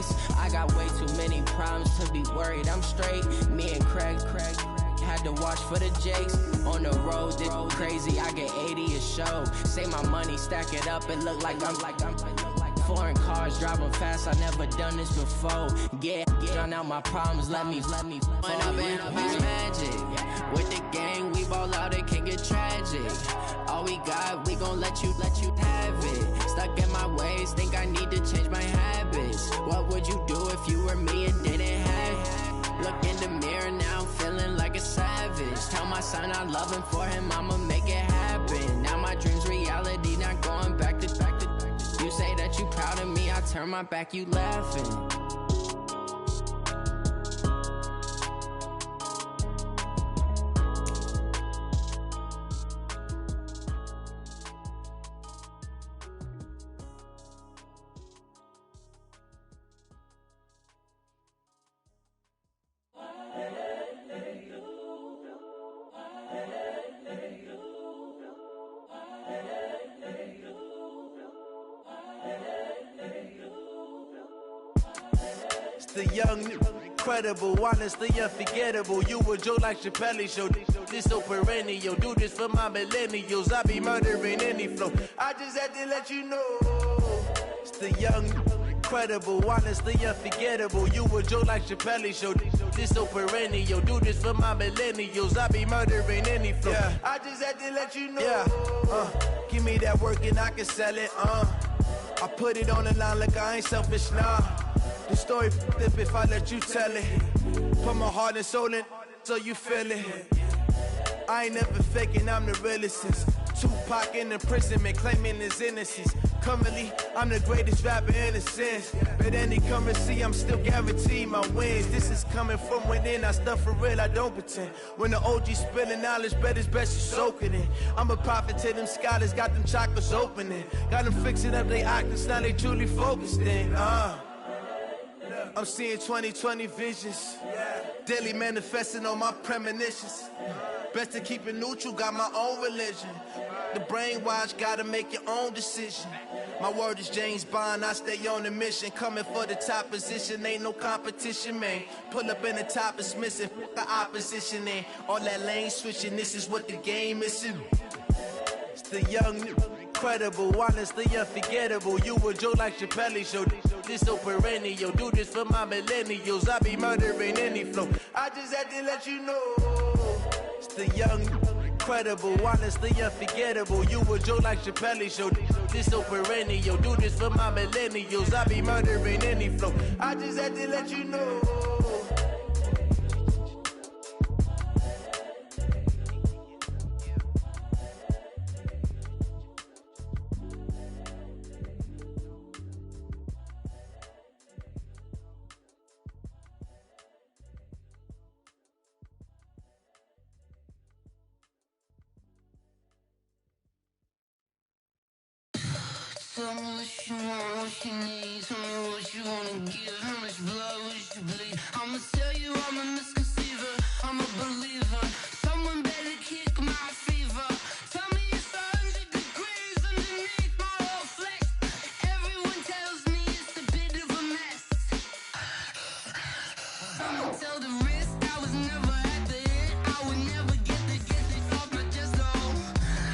face. I got way too many problems to be worried, I'm straight. Me and Craig had to watch for the Jakes. On the road, this crazy, I get 80 a show. Say my money, stack it up, it look like I'm foreign cars, driving fast, I never done this before. Get out my problems, let me When up and up is magic. With the gang, we ball out, it can get tragic. All we got, we gon' let you have it. Stuck in my ways, think I need to change my habits. What would you do if you were me and didn't have it? Look in the mirror now, I'm feeling like a savage. Tell my son I love him, for him I'ma make it happen. Now my dream's reality, not going back to. You say that you proud of me, I turn my back, you laughing. The young, incredible, honestly unforgettable. You a Joe like Chappelle show. This so perennial. Do this for my millennials. I be murdering any flow. I just had to let you know. It's the young, incredible, honestly unforgettable. You a Joe like Chappelle show. This so perennial. Do this for my millennials. I be murdering any flow. Yeah. I just had to let you know. Yeah. Give me that work and I can sell it. I put it on the line like I ain't selfish, nah. The story flip if I let you tell it. Put my heart and soul in so you feel it. I ain't never faking, I'm the realest since Tupac in imprisonment, claiming his innocence. Currently, I'm the greatest rapper in a sense. But any currency, I'm still guaranteed my wins. This is coming from within, I stuff for real, I don't pretend. When the OG spilling knowledge, bet it's best you soak it in. I'm a prophet to them scholars, got them chakras opening. Got them fixing up they octaves, now they truly focused in. I'm seeing 2020 visions, daily manifesting on my premonitions. Best to keep it neutral, got my own religion. The brainwash, gotta make your own decision. My word is James Bond, I stay on the mission. Coming for the top position, ain't no competition, man. Pull up in the top, it's missing, fuck the opposition, and all that lane switching, this is what the game is. It's the young, incredible, honestly unforgettable. You a Joe like Chappelle show. This so perennial. Do this for my millennials. I be murdering any flow. I just had to let you know. It's the young, incredible, honestly unforgettable. You a Joe like Chappelle show. This so perennial. Do this for my millennials. I be murdering any flow. I just had to let you know. Tell me what you want, what you need. Tell me what you wanna give. How much blood would you bleed? I'ma tell you I'm a misconceiver, I'm a believer. Someone better kick my fever. Tell me it's 100 degrees underneath my whole flesh. Everyone tells me it's a bit of a mess. Someone tell the risk I was never at the end. I would never get it off my chest, though.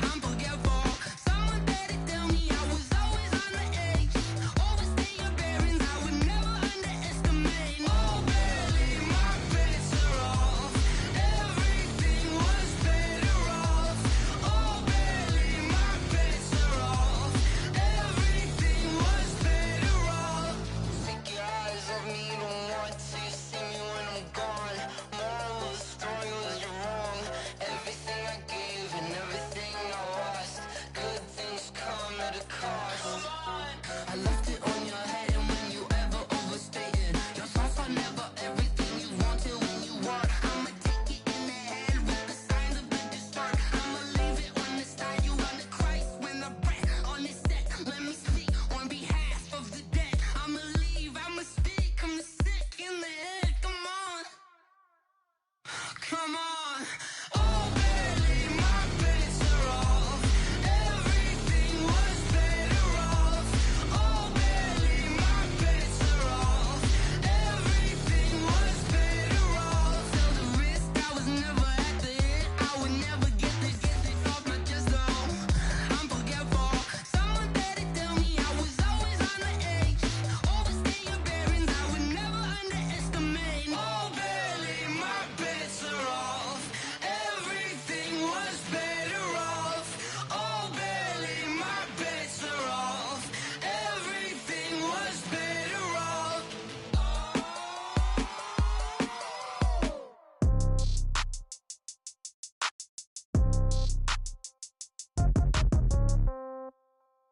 I'm forgetful. Someone better tell me I was always on the edge. Overstay your bearings, I would never understand.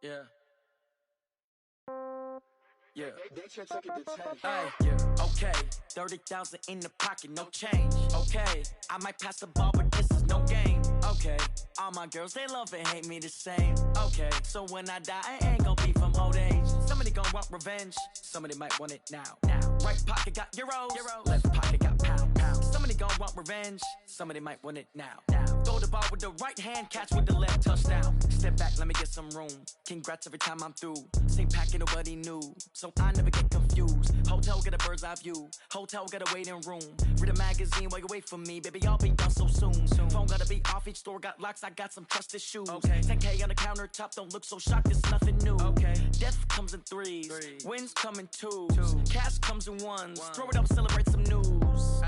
Yeah. Yeah. Hey, okay, 30,000 in the pocket, no change. Okay, I might pass the ball, but this is no game. Okay, all my girls, they love and hate me the same. Okay, so when I die, I ain't gon' be from old age. Somebody gon' want revenge, somebody might want it now. Right pocket got euros, left pocket got pound. Somebody gon' want revenge, somebody might want it now. Throw the ball with the right hand, catch with the left, touchdown. Step back, let me get some room. Congrats every time I'm through. Same packet, nobody knew, so I never get confused. Hotel get a bird's eye view, hotel get a waiting room. Read a magazine while you wait for me, baby, I'll be done so soon. Phone gotta be off, each store got locks, I got some trusted shoes. 10K on the countertop, don't look so shocked, it's nothing new. Death comes in threes, wins come in twos, cash comes in ones. Throw it up, celebrate some news.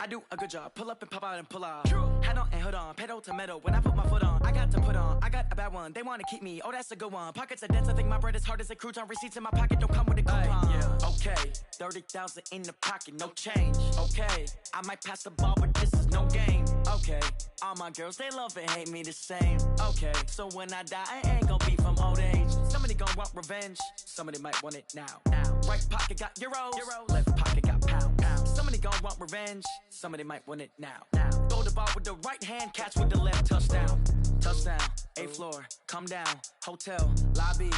I do a good job, pull up and pop out and pull out. Head on and hood on, pedal to metal. When I put my foot on, I got to put on. I got a bad one, they wanna keep me, oh that's a good one. Pockets are dense, I think my bread is hard as a crouton. Receipts in my pocket don't come with a coupon. Okay, 30,000 in the pocket, no change. Okay, I might pass the ball, but this is no game. Okay, all my girls, they love and hate me the same. Okay, so when I die, I ain't gon' be from old age. Somebody gon' want revenge, somebody might want it now. Right pocket got euros, left pocket got pound. Somebody gon' want revenge, somebody might want it now. Throw the ball with the right hand, catch with the left, touchdown. Touchdown, 8th floor, come down, hotel, lobby.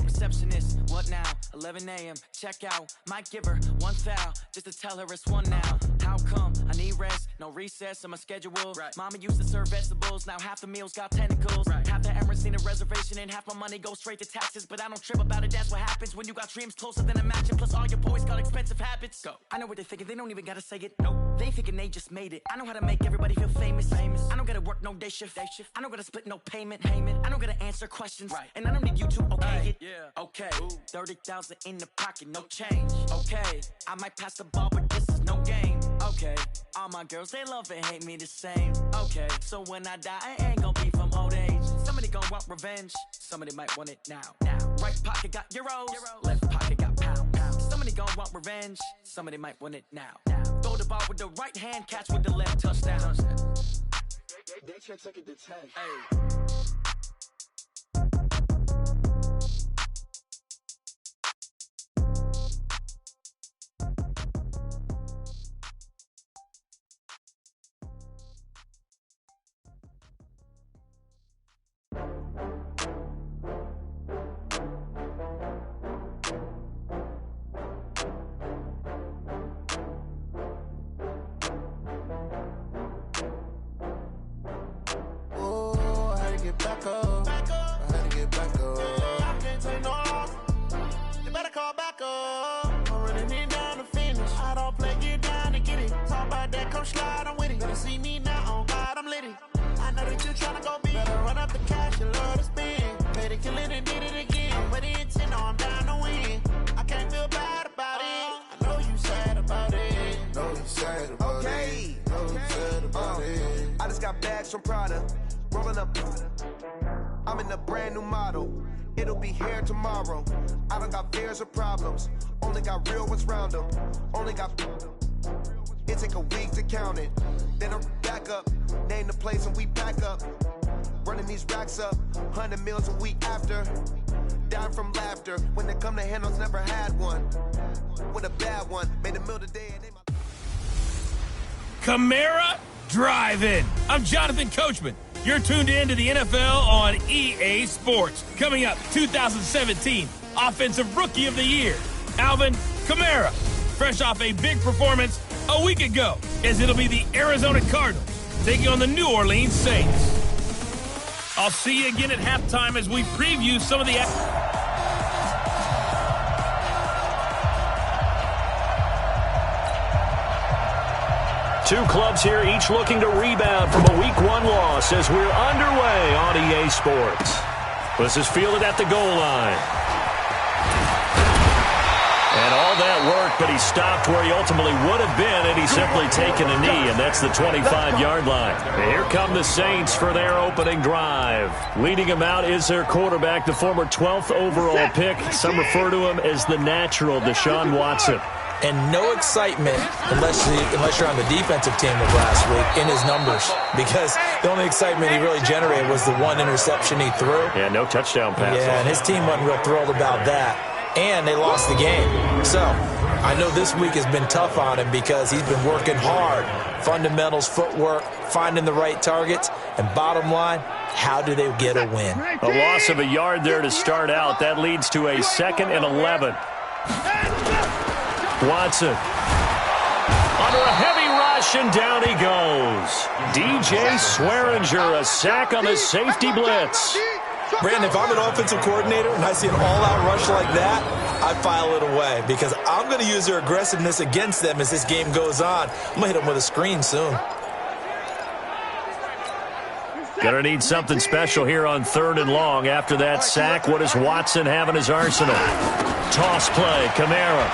Receptionist, what now? 11 a.m., check out. Might give her one foul, just to tell her it's one now. How come? I need rest, no recess in my schedule. Mama used to serve vegetables, now half the meals got tentacles. Half the Emirates need a reservation and half my money goes straight to taxes. But I don't trip about it, that's what happens when you got dreams closer than a match. And plus all your boys got expensive habits. Go. I know what they're thinking, they don't even gotta say it. Nope. They thinking they just made it. I know how to make everybody feel famous. I don't gotta work no day shift. I don't gotta split no payment. I don't gotta answer questions. And I don't need you to okay it. Okay, 30,000 in the pocket, no change. Okay, I might pass the ball, but this is no game. Okay, all my girls, they love and hate me the same. Okay, so when I die, I ain't gon' be from old age. Somebody gon' want revenge, somebody might want it now. Right pocket got euros, left pocket got pound. Somebody gon' want revenge, somebody might want it now. Throw the ball with the right hand, catch with the left, touchdown. They check it to 10. Hey. Back up. I had to get back up. I can't take no loss. You better call back up. I'm running it down to finish. I don't play, get down to get it. Talk about that, come slide, I'm with it. Better see me now, on God, I'm litty. I know that you tryna go big. Better run up the cash, you love to spend. Made it, kill it, and did it again. I'm with the intent, no, I'm down to win. I can't feel bad about it. I know you sad about it. Know you sad about it. Know you sad about it. I just got bags from Prada. Rolling up, I'm in a brand new model. It'll be here tomorrow. I don't got fears or problems. Only got real ones round them. Only got. It take a week to count it. Then I'm back up. Name the place and we back up. Running these racks up. 100 meals a week after. Down from laughter. When they come to handles, never had one. With a bad one. Made a meal today and they my. Camara Drive-In. I'm Jonathan Coachman. You're tuned in to the NFL on EA Sports. Coming up, 2017 Offensive Rookie of the Year, Alvin Kamara. Fresh off a big performance a week ago, as it'll be the Arizona Cardinals taking on the New Orleans Saints. I'll see you again at halftime as we preview some of the... Two clubs here, each looking to rebound from a Week 1 loss as we're underway on EA Sports. This is fielded at the goal line. And all that work, but he stopped where he ultimately would have been had he simply taken a knee, and that's the 25-yard line. And here come the Saints for their opening drive. Leading them out is their quarterback, the former 12th overall pick. Some refer to him as the natural, Deshaun Watson. and no excitement unless you're on the defensive team of last week in his numbers, because the only excitement he really generated was the one interception he threw. Yeah, no touchdown pass. Yeah, and his team wasn't real thrilled about that, and they lost the game. So I know this week has been tough on him because he's been working hard. Fundamentals, footwork, finding the right targets, and bottom line, how do they get a win? A loss of a yard there to start out. That leads to a 2nd and 11. Watson under a heavy rush, and down he goes. DJ Swearinger, a sack on the safety blitz. Brandon, if I'm an offensive coordinator and I see an all-out rush like that, I file it away because I'm going to use their aggressiveness against them as this game goes on. I'm going to hit them with a screen soon. Gonna need something special here on 3rd and long. After that sack, what does Watson have in his arsenal? Toss play, Kamara.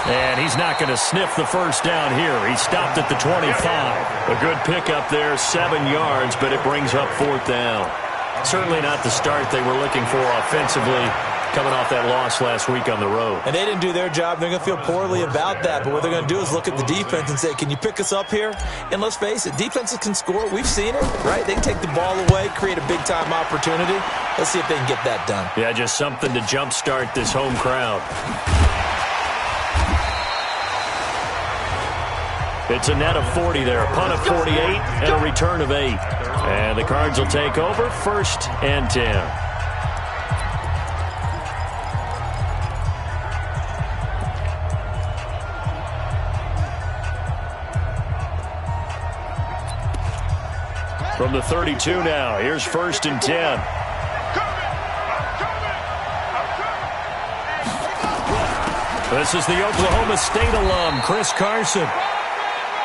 And he's not going to sniff the first down here. He stopped at the 25. A good pickup there, 7 yards, but it brings up 4th down. Certainly not the start they were looking for offensively, coming off that loss last week on the road. And they didn't do their job. They're going to feel poorly about that. But what they're going to do is look at the defense and say, can you pick us up here? And let's face it, defenses can score. We've seen it, right? They can take the ball away, create a big-time opportunity. Let's see if they can get that done. Yeah, just something to jumpstart this home crowd. It's a net of 40 there, a punt of 48, and a return of 8. And the Cards will take over, 1st and 10. From the 32 now, here's 1st and 10. This is the Oklahoma State alum, Chris Carson.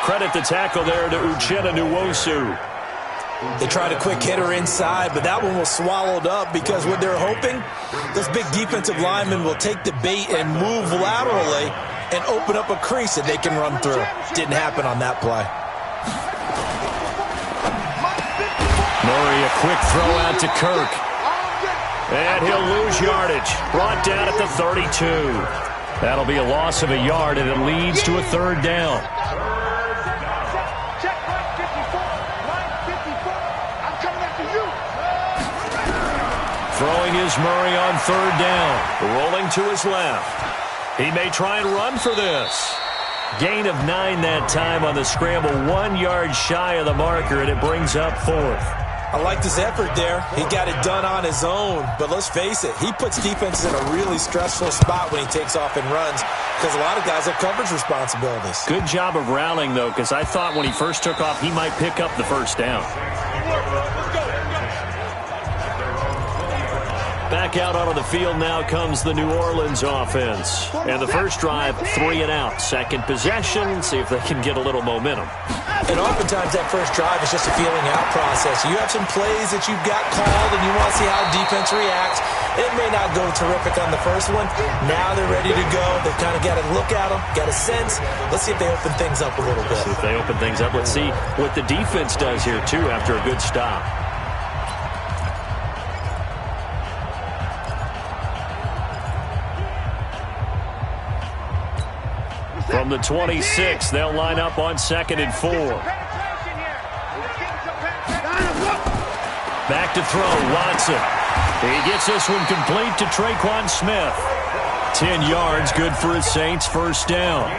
Credit the tackle there to Uchenna Nwosu. They tried a quick hitter inside, but that one was swallowed up because what they're hoping, this big defensive lineman will take the bait and move laterally and open up a crease that they can run through. Didn't happen on that play. Murray, a quick throw out to Kirk. And he'll lose yardage. Brought down at the 32. That'll be a loss of a yard, and it leads to a 3rd down. Throwing is Murray on 3rd down. Rolling to his left. He may try and run for this. Gain of 9 that time on the scramble. 1 yard shy of the marker, and it brings up 4th. I like this effort there. He got it done on his own. But let's face it, he puts defenses in a really stressful spot when he takes off and runs because a lot of guys have coverage responsibilities. Good job of rallying, though, because I thought when he first took off, he might pick up the 1st down. Back out onto the field now comes the New Orleans offense. And the first drive, 3 and out. Second possession, see if they can get a little momentum. And oftentimes that first drive is just a feeling out process. You have some plays that you've got called and you want to see how defense reacts. It may not go terrific on the first one. Now they're ready to go. They've kind of got to look at them, got a sense. Let's see if they open things up a little bit. See if they open things up. Let's see what the defense does here, too, after a good stop. From the 26, they'll line up on 2nd and 4. Back to throw, Watson. He gets this one complete to Traquan Smith. 10 yards, good for his Saints, 1st down.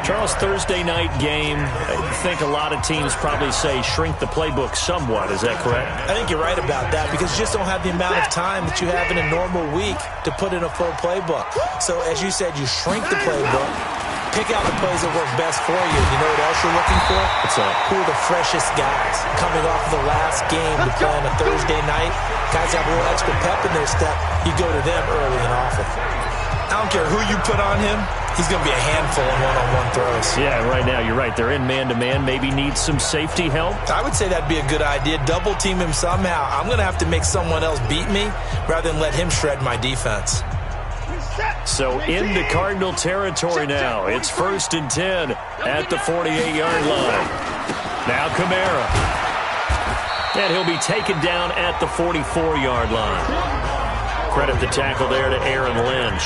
Charles, Thursday night game, I think a lot of teams probably say shrink the playbook somewhat. Is that correct? I think you're right about that because you just don't have the amount of time that you have in a normal week to put in a full playbook. So as you said, you shrink the playbook. Pick out the plays that work best for you. You know what else you're looking for? What's that? Who are the freshest guys coming off of the last game to play on a Thursday night? Guys have a little extra pep in their step. You go to them early and often. I don't care who you put on him. He's going to be a handful in one-on-one throws. Yeah, right now you're right. They're in man-to-man. Maybe need some safety help. I would say that'd be a good idea. Double team him somehow. I'm going to have to make someone else beat me rather than let him shred my defense. So into Cardinal territory now. It's 1st and 10 at the 48-yard line. Now Kamara. And he'll be taken down at the 44-yard line. Credit the tackle there to Aaron Lynch.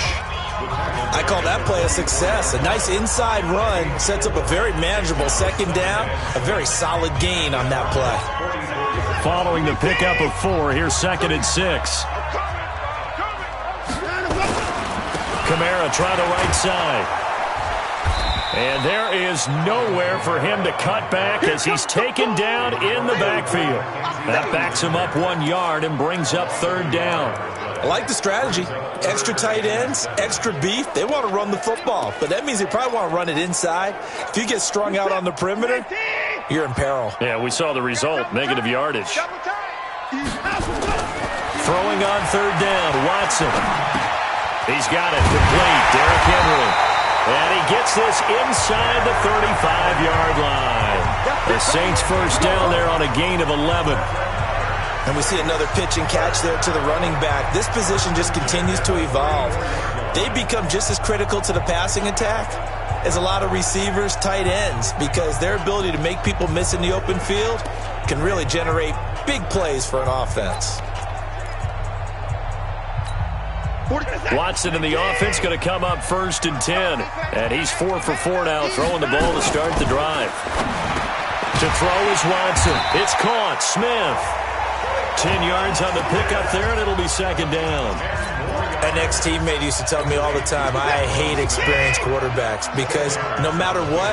I call that play a success. A nice inside run sets up a very manageable second down, a very solid gain on that play. Following the pickup of 4, here's 2nd and 6. Kamara try the right side. And there is nowhere for him to cut back as he's taken down in the backfield. That backs him up 1 yard and brings up 3rd down. I like the strategy. Extra tight ends, extra beef. They want to run the football, but that means they probably want to run it inside. If you get strung out on the perimeter, you're in peril. Yeah, we saw the result, negative yardage. Throwing on 3rd down, Watson. He's got it complete, Derrick Henry. And he gets this inside the 35-yard line. The Saints first down there on a gain of 11. And we see another pitch and catch there to the running back. This position just continues to evolve. They become just as critical to the passing attack as a lot of receivers, tight ends, because their ability to make people miss in the open field can really generate big plays for an offense. Watson in the offense going to come up 1st and 10. And he's 4 for 4 now, throwing the ball to start the drive. To throw is Watson. It's caught. Smith. 10 yards on the pickup there, and it'll be 2nd down. An ex-teammate used to tell me all the time, I hate experienced quarterbacks because no matter what,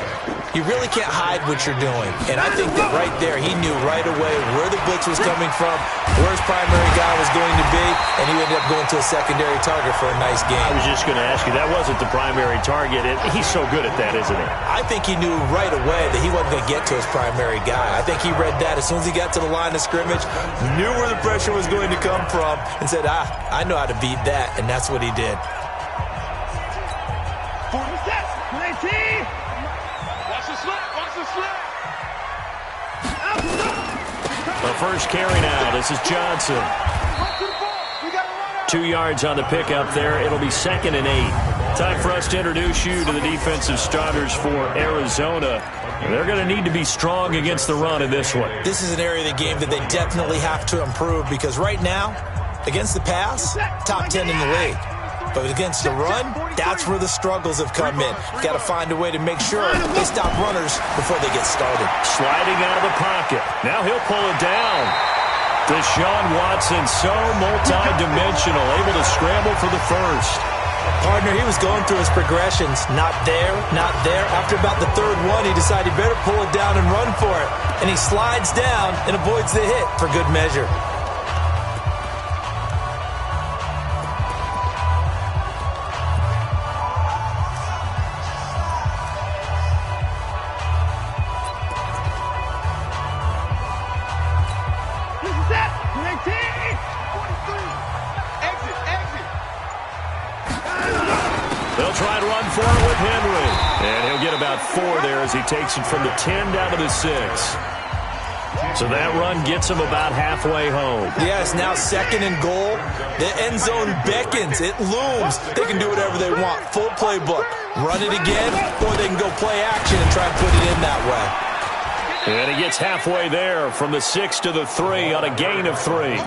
you really can't hide what you're doing. And I think that right there, he knew right away where the blitz was coming from, where his primary guy was going to be, and he ended up going to a secondary target for a nice game. I was just going to ask you, that wasn't the primary target. He's so good at that, isn't he? I think he knew right away that he wasn't going to get to his primary guy. I think he read that as soon as he got to the line of scrimmage, knew where the pressure was going to come from, and said, I know how to beat that, and that's what he did. 19. Watch the slip. Watch the slip. The first carry now. This is Johnson. 2 yards on the pickup there. It'll be 2nd and 8. Time for us to introduce you to the defensive starters for Arizona. They're going to need to be strong against the run in this one. This is an area of the game that they definitely have to improve because right now, against the pass, top 10 in the league. But against the run, that's where the struggles have come in. Got to find a way to make sure they stop runners before they get started. Sliding out of the pocket. Now he'll pull it down. Deshaun Watson, so multi-dimensional, able to scramble for the first. Partner, he was going through his progressions. Not there, not there. After about the 3rd one, he decided he better pull it down and run for it. And he slides down and avoids the hit for good measure. They'll try to run for it with Henry. And he'll get about 4 there as he takes it from the 10 down to the 6. So that run gets him about halfway home. Yes, now 2nd and goal. The end zone beckons. It looms. They can do whatever they want. Full playbook. Run it again, or they can go play action and try and put it in that way. And he gets halfway there from the 6 to the 3 on a gain of 3.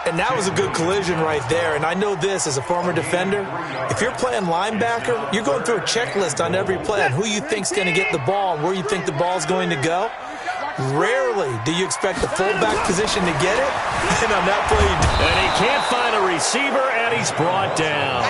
And that was a good collision right there. And I know this as a former defender. If you're playing linebacker, you're going through a checklist on every play on who you think's going to get the ball and where you think the ball's going to go. Rarely do you expect the fullback position to get it. And on that play, and he can't find a receiver, and he's brought down.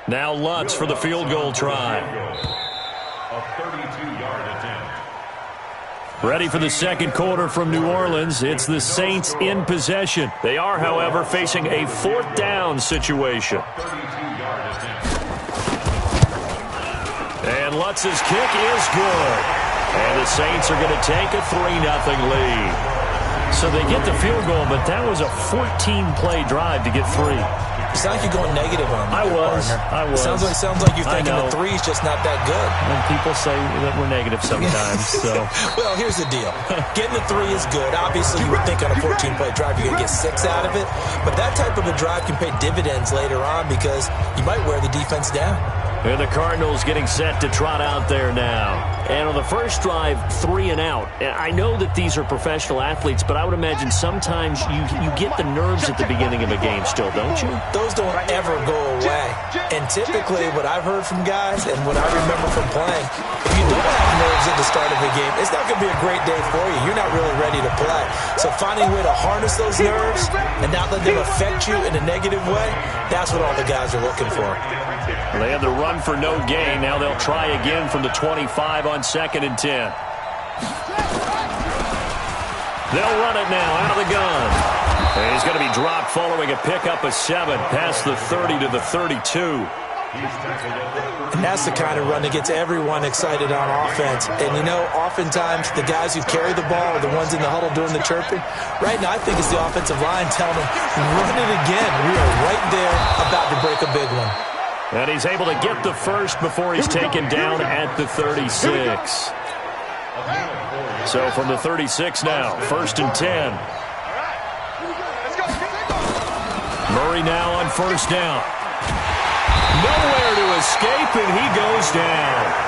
Now Lutz for the field goal try. A 32-yard attempt. Ready for the second quarter from New Orleans. It's the Saints in possession. They are, however, facing a 4th down situation. 32-yard attempt. And Lutz's kick is good. And the Saints are going to take a 3-0 lead. So they get the field goal, but that was a 14-play drive to get 3. You sound like you're going negative on me. I was. Sounds like you're thinking the three's just not that good. And people say that we're negative sometimes. So, well, here's the deal. Getting the three is good. Obviously, you would think on a 14-play drive you're going to get 6 out of it. But that type of a drive can pay dividends later on because you might wear the defense down. And the Cardinals getting set to trot out there now. And on the first drive, 3 and out. I know that these are professional athletes, but I would imagine sometimes you get the nerves at the beginning of a game still, don't you? Those don't ever go away. And typically what I've heard from guys and what I remember from playing, if you don't have nerves at the start of a game, it's not going to be a great day for you. You're not really ready to play. So finding a way to harness those nerves and not let them affect you in a negative way, that's what all the guys are looking for. They had the run for no gain. Now they'll try again from the 25 on 2nd and 10. They'll run it now out of the gun. And he's going to be dropped following a pickup of 7 past the 30 to the 32. And that's the kind of run that gets everyone excited on offense. And, you know, oftentimes the guys who carry the ball are the ones in the huddle doing the chirping. Right now I think it's the offensive line telling them, run it again. We are right there about to break a big one. And he's able to get the first before he's taken down at the 36. So from the 36 now, 1st and 10. Murray now on 1st down. Nowhere to escape, and he goes down.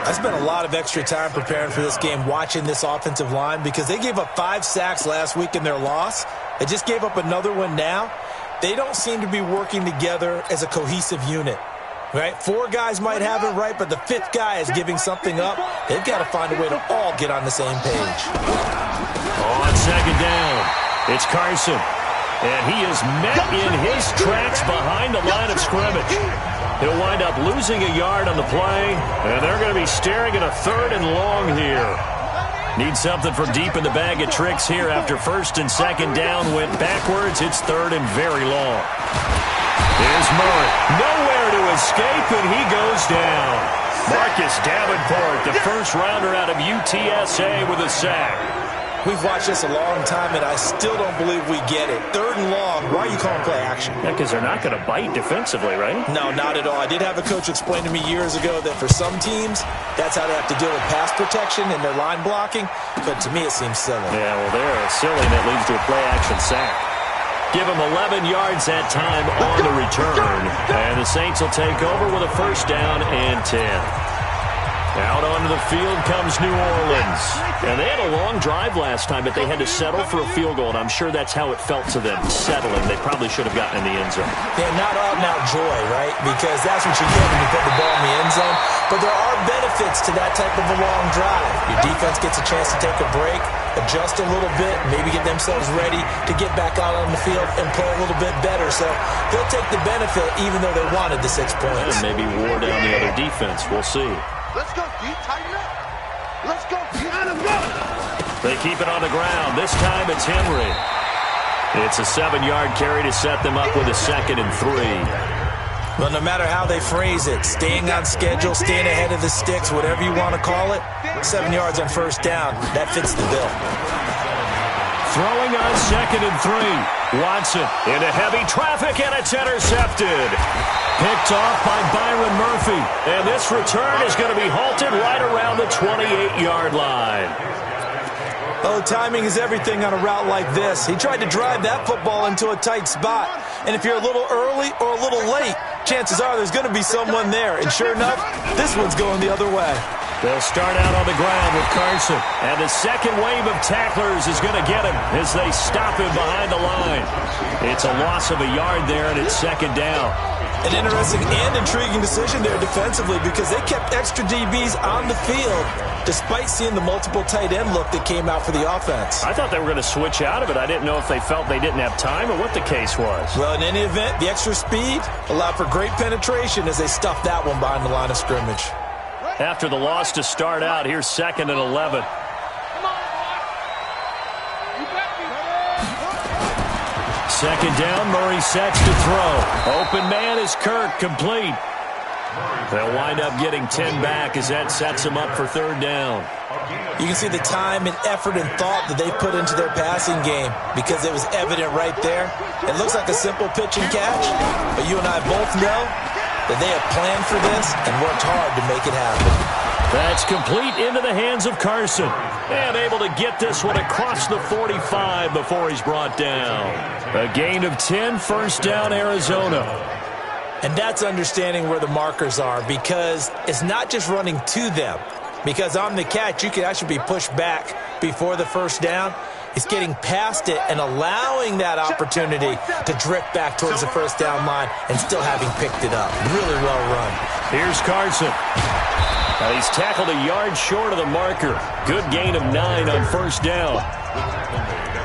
I spent a lot of extra time preparing for this game, watching this offensive line, because they gave up 5 sacks last week in their loss. They just gave up another one now. they don't seem to be working together as a cohesive unit. Right? 4 guys might have it right, but the 5th guy is giving something up. They've got to find a way to all get on the same page. On second down, it's Carson. And he is met in his tracks behind the line of scrimmage. He'll wind up losing a yard on the play, and they're going to be staring at a 3rd and long here. Need something from deep in the bag of tricks here after 1st and 2nd down went backwards. It's 3rd and very long. Here's Murray. Nowhere to escape, and he goes down. Marcus Davenport, the first rounder out of UTSA with a sack. We've watched this a long time, and I still don't believe we get it. 3rd and long, why are you calling play action? Yeah, because they're not going to bite defensively, right? No, not at all. I did have a coach explain to me years ago that for some teams, that's how they have to deal with pass protection and their line blocking, but to me it seems silly. Yeah, well, they're silly, and that leads to a play action sack. Give him 11 yards that time on the return, and the Saints will take over with a 1st down and 10. Out onto the field comes New Orleans. And they had a long drive last time, but they had to settle for a field goal, and I'm sure that's how it felt to them, settling. They probably should have gotten in the end zone. Yeah, not out-and-out joy, right? Because that's what you get when you put the ball in the end zone. But there are benefits to that type of a long drive. Your defense gets a chance to take a break, adjust a little bit, maybe get themselves ready to get back out on the field and play a little bit better. So they'll take the benefit even though they wanted the 6 points. And maybe wore down the other defense. We'll see. Let's go, D. Tighten up. Let's go, D. They keep it on the ground. This time it's Henry. It's a 7-yard carry to set them up with a 2nd and 3. Well, no matter how they phrase it, staying on schedule, staying ahead of the sticks, whatever you want to call it, 7 yards on 1st down, that fits the bill. Throwing on 2nd and 3. Watson into heavy traffic, and it's intercepted. Picked off by Byron Murphy. And this return is going to be halted right around the 28-yard line. Oh, timing is everything on a route like this. He tried to drive that football into a tight spot. And if you're a little early or a little late, chances are there's going to be someone there. And sure enough, this one's going the other way. They'll start out on the ground with Carson. And the second wave of tacklers is going to get him as they stop him behind the line. It's a loss of a yard there, and it's 2nd down. An interesting and intriguing decision there defensively because they kept extra DBs on the field despite seeing the multiple tight end look that came out for the offense. I thought they were going to switch out of it. I didn't know if they felt they didn't have time or what the case was. Well, in any event, the extra speed allowed for great penetration as they stuffed that one behind the line of scrimmage. After the loss to start out, here's 2nd and 11. Second down, Murray sets to throw. Open man is Kirk, complete. They'll wind up getting 10 back as that sets them up for 3rd down. You can see the time and effort and thought that they put into their passing game because it was evident right there. It looks like a simple pitch and catch, but you and I both know that they have planned for this and worked hard to make it happen. That's complete into the hands of Carson. And able to get this one across the 45 before he's brought down. A gain of 10, 1st down, Arizona. And that's understanding where the markers are because it's not just running to them. Because on the catch, you can actually be pushed back before the 1st down. It's getting past it and allowing that opportunity to drift back towards the 1st down line and still having picked it up. Really well run. Here's Carson. He's tackled a yard short of the marker. Good gain of 9 on 1st down.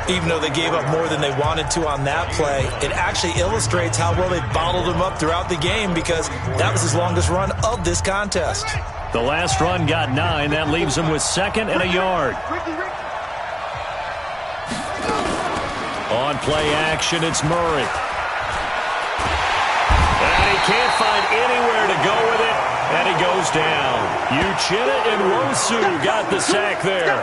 Even though they gave up more than they wanted to on that play, it actually illustrates how well they bottled him up throughout the game because that was his longest run of this contest. The last run got 9. That leaves him with 2nd and a yard. On play action, it's Murray. And he can't find anywhere to go with it, and he goes down. Uchenna and Nwosu got the sack there.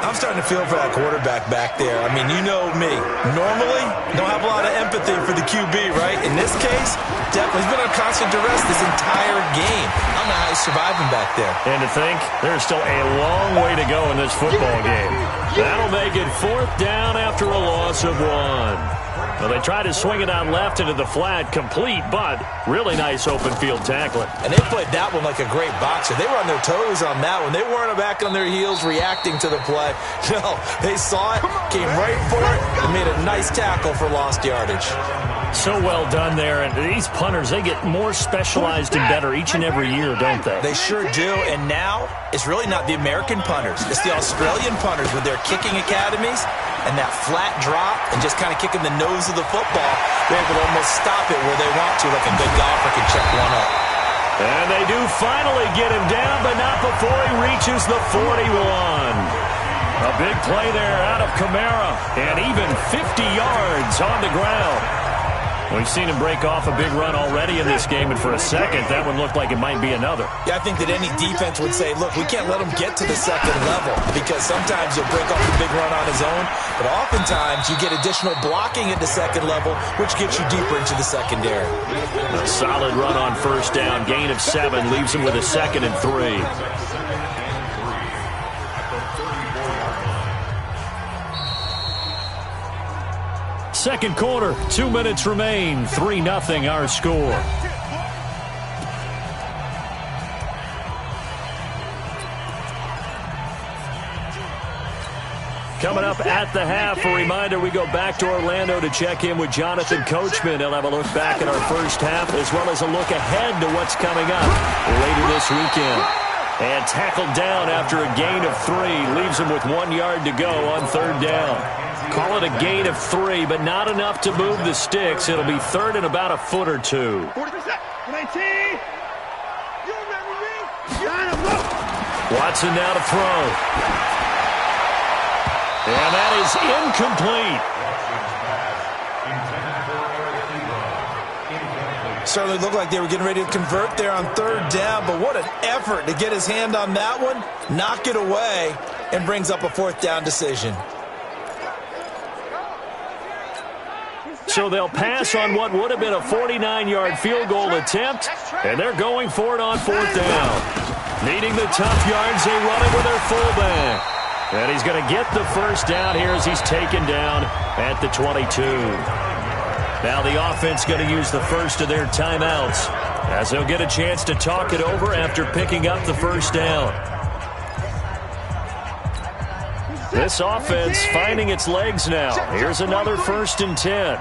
I'm starting to feel for that quarterback back there. I mean, you know me. Normally, don't have a lot of empathy for the QB, right? In this case, definitely he's been on constant duress this entire game. I don't know how he's surviving back there. And to think, there's still a long way to go in this football game. That'll make it 4th down after a loss of 1. Well, they tried to swing it out left into the flat, complete, but really nice open field tackling. And they played that one like a great boxer. They were on their toes on that one. They weren't back on their heels reacting to the play. No, they saw it, came right for it, and made a nice tackle for lost yardage. So well done there. And these punters, they get more specialized and better each and every year, don't they? They sure do. And now it's really not the American punters. It's the Australian punters with their kicking academies and that flat drop and just kind of kicking the nose of the football. They're able to almost stop it where they want to, like a good golfer can check one up. And they do finally get him down, but not before he reaches the 41. A big play there out of Kamara, and even 50 yards on the ground. We've seen him break off a big run already in this game, and for a second, that one looked like it might be another. Yeah, I think that any defense would say, look, we can't let him get to the second level, because sometimes he'll break off a big run on his own, but oftentimes you get additional blocking at the second level, which gets you deeper into the secondary. A solid run on first down, gain of 7, leaves him with a 2nd and 3. Second quarter, 2 minutes remain, 3-0 our score. Coming up at the half, a reminder, we go back to Orlando to check in with Jonathan Coachman. He'll have a look back at our first half as well as a look ahead to what's coming up later this weekend. And tackled down after a gain of 3, leaves him with 1 yard to go on third down. Call it a gain of 3, but not enough to move the sticks. It'll be third and about a foot or two. Watson now to throw. And that is incomplete. Certainly looked like they were getting ready to convert there on third down, but what an effort to get his hand on that one, knock it away, and brings up a fourth down decision. So they'll pass on what would have been a 49-yard field goal attempt, and they're going for it on fourth down. Needing the tough yards, they run it with their fullback. And he's going to get the first down here as he's taken down at the 22. Now the offense going to use the first of their timeouts as they'll get a chance to talk it over after picking up the first down. This offense finding its legs now. Here's another 1st and 10.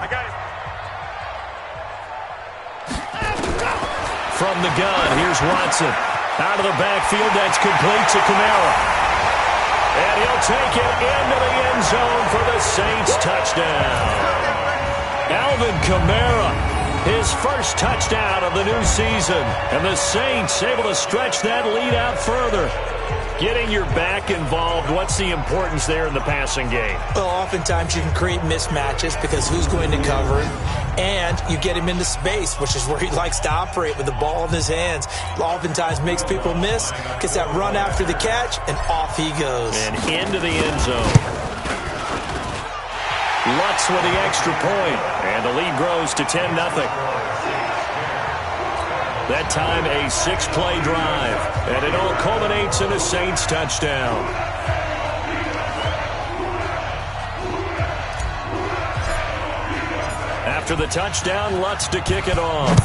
From the gun, here's Watson. Out of the backfield, that's complete to Kamara. And he'll take it into the end zone for the Saints touchdown. Alvin Kamara, his first touchdown of the new season. And the Saints able to stretch that lead out further. Getting your back involved, what's the importance there in the passing game? Well, oftentimes you can create mismatches because who's going to cover him? And you get him into space, which is where he likes to operate with the ball in his hands. Oftentimes makes people miss, gets that run after the catch, and off he goes. And into the end zone. Lutz with the extra point, and the lead grows to 10-0. That time a 6-play drive, and it all culminates in a Saints touchdown. After the touchdown, Lutz to kick it off.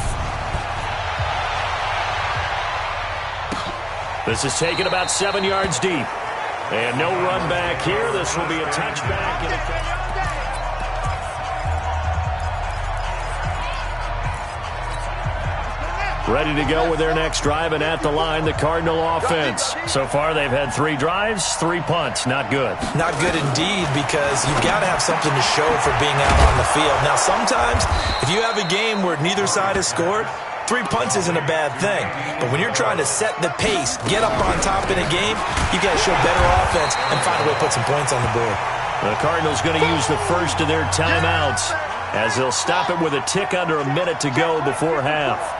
This is taken about 7 yards deep. And no run back here. This will be a touchback. Ready to go with their next drive, and at the line, the Cardinal offense. So far, they've had 3 drives, 3 punts. Not good. Not good indeed, because you've got to have something to show for being out on the field. Now, sometimes, if you have a game where neither side has scored, 3 punts isn't a bad thing. But when you're trying to set the pace, get up on top in a game, you got to show better offense and find a way to put some points on the board. The Cardinals going to use the first of their timeouts as they'll stop it with a tick under a minute to go before half.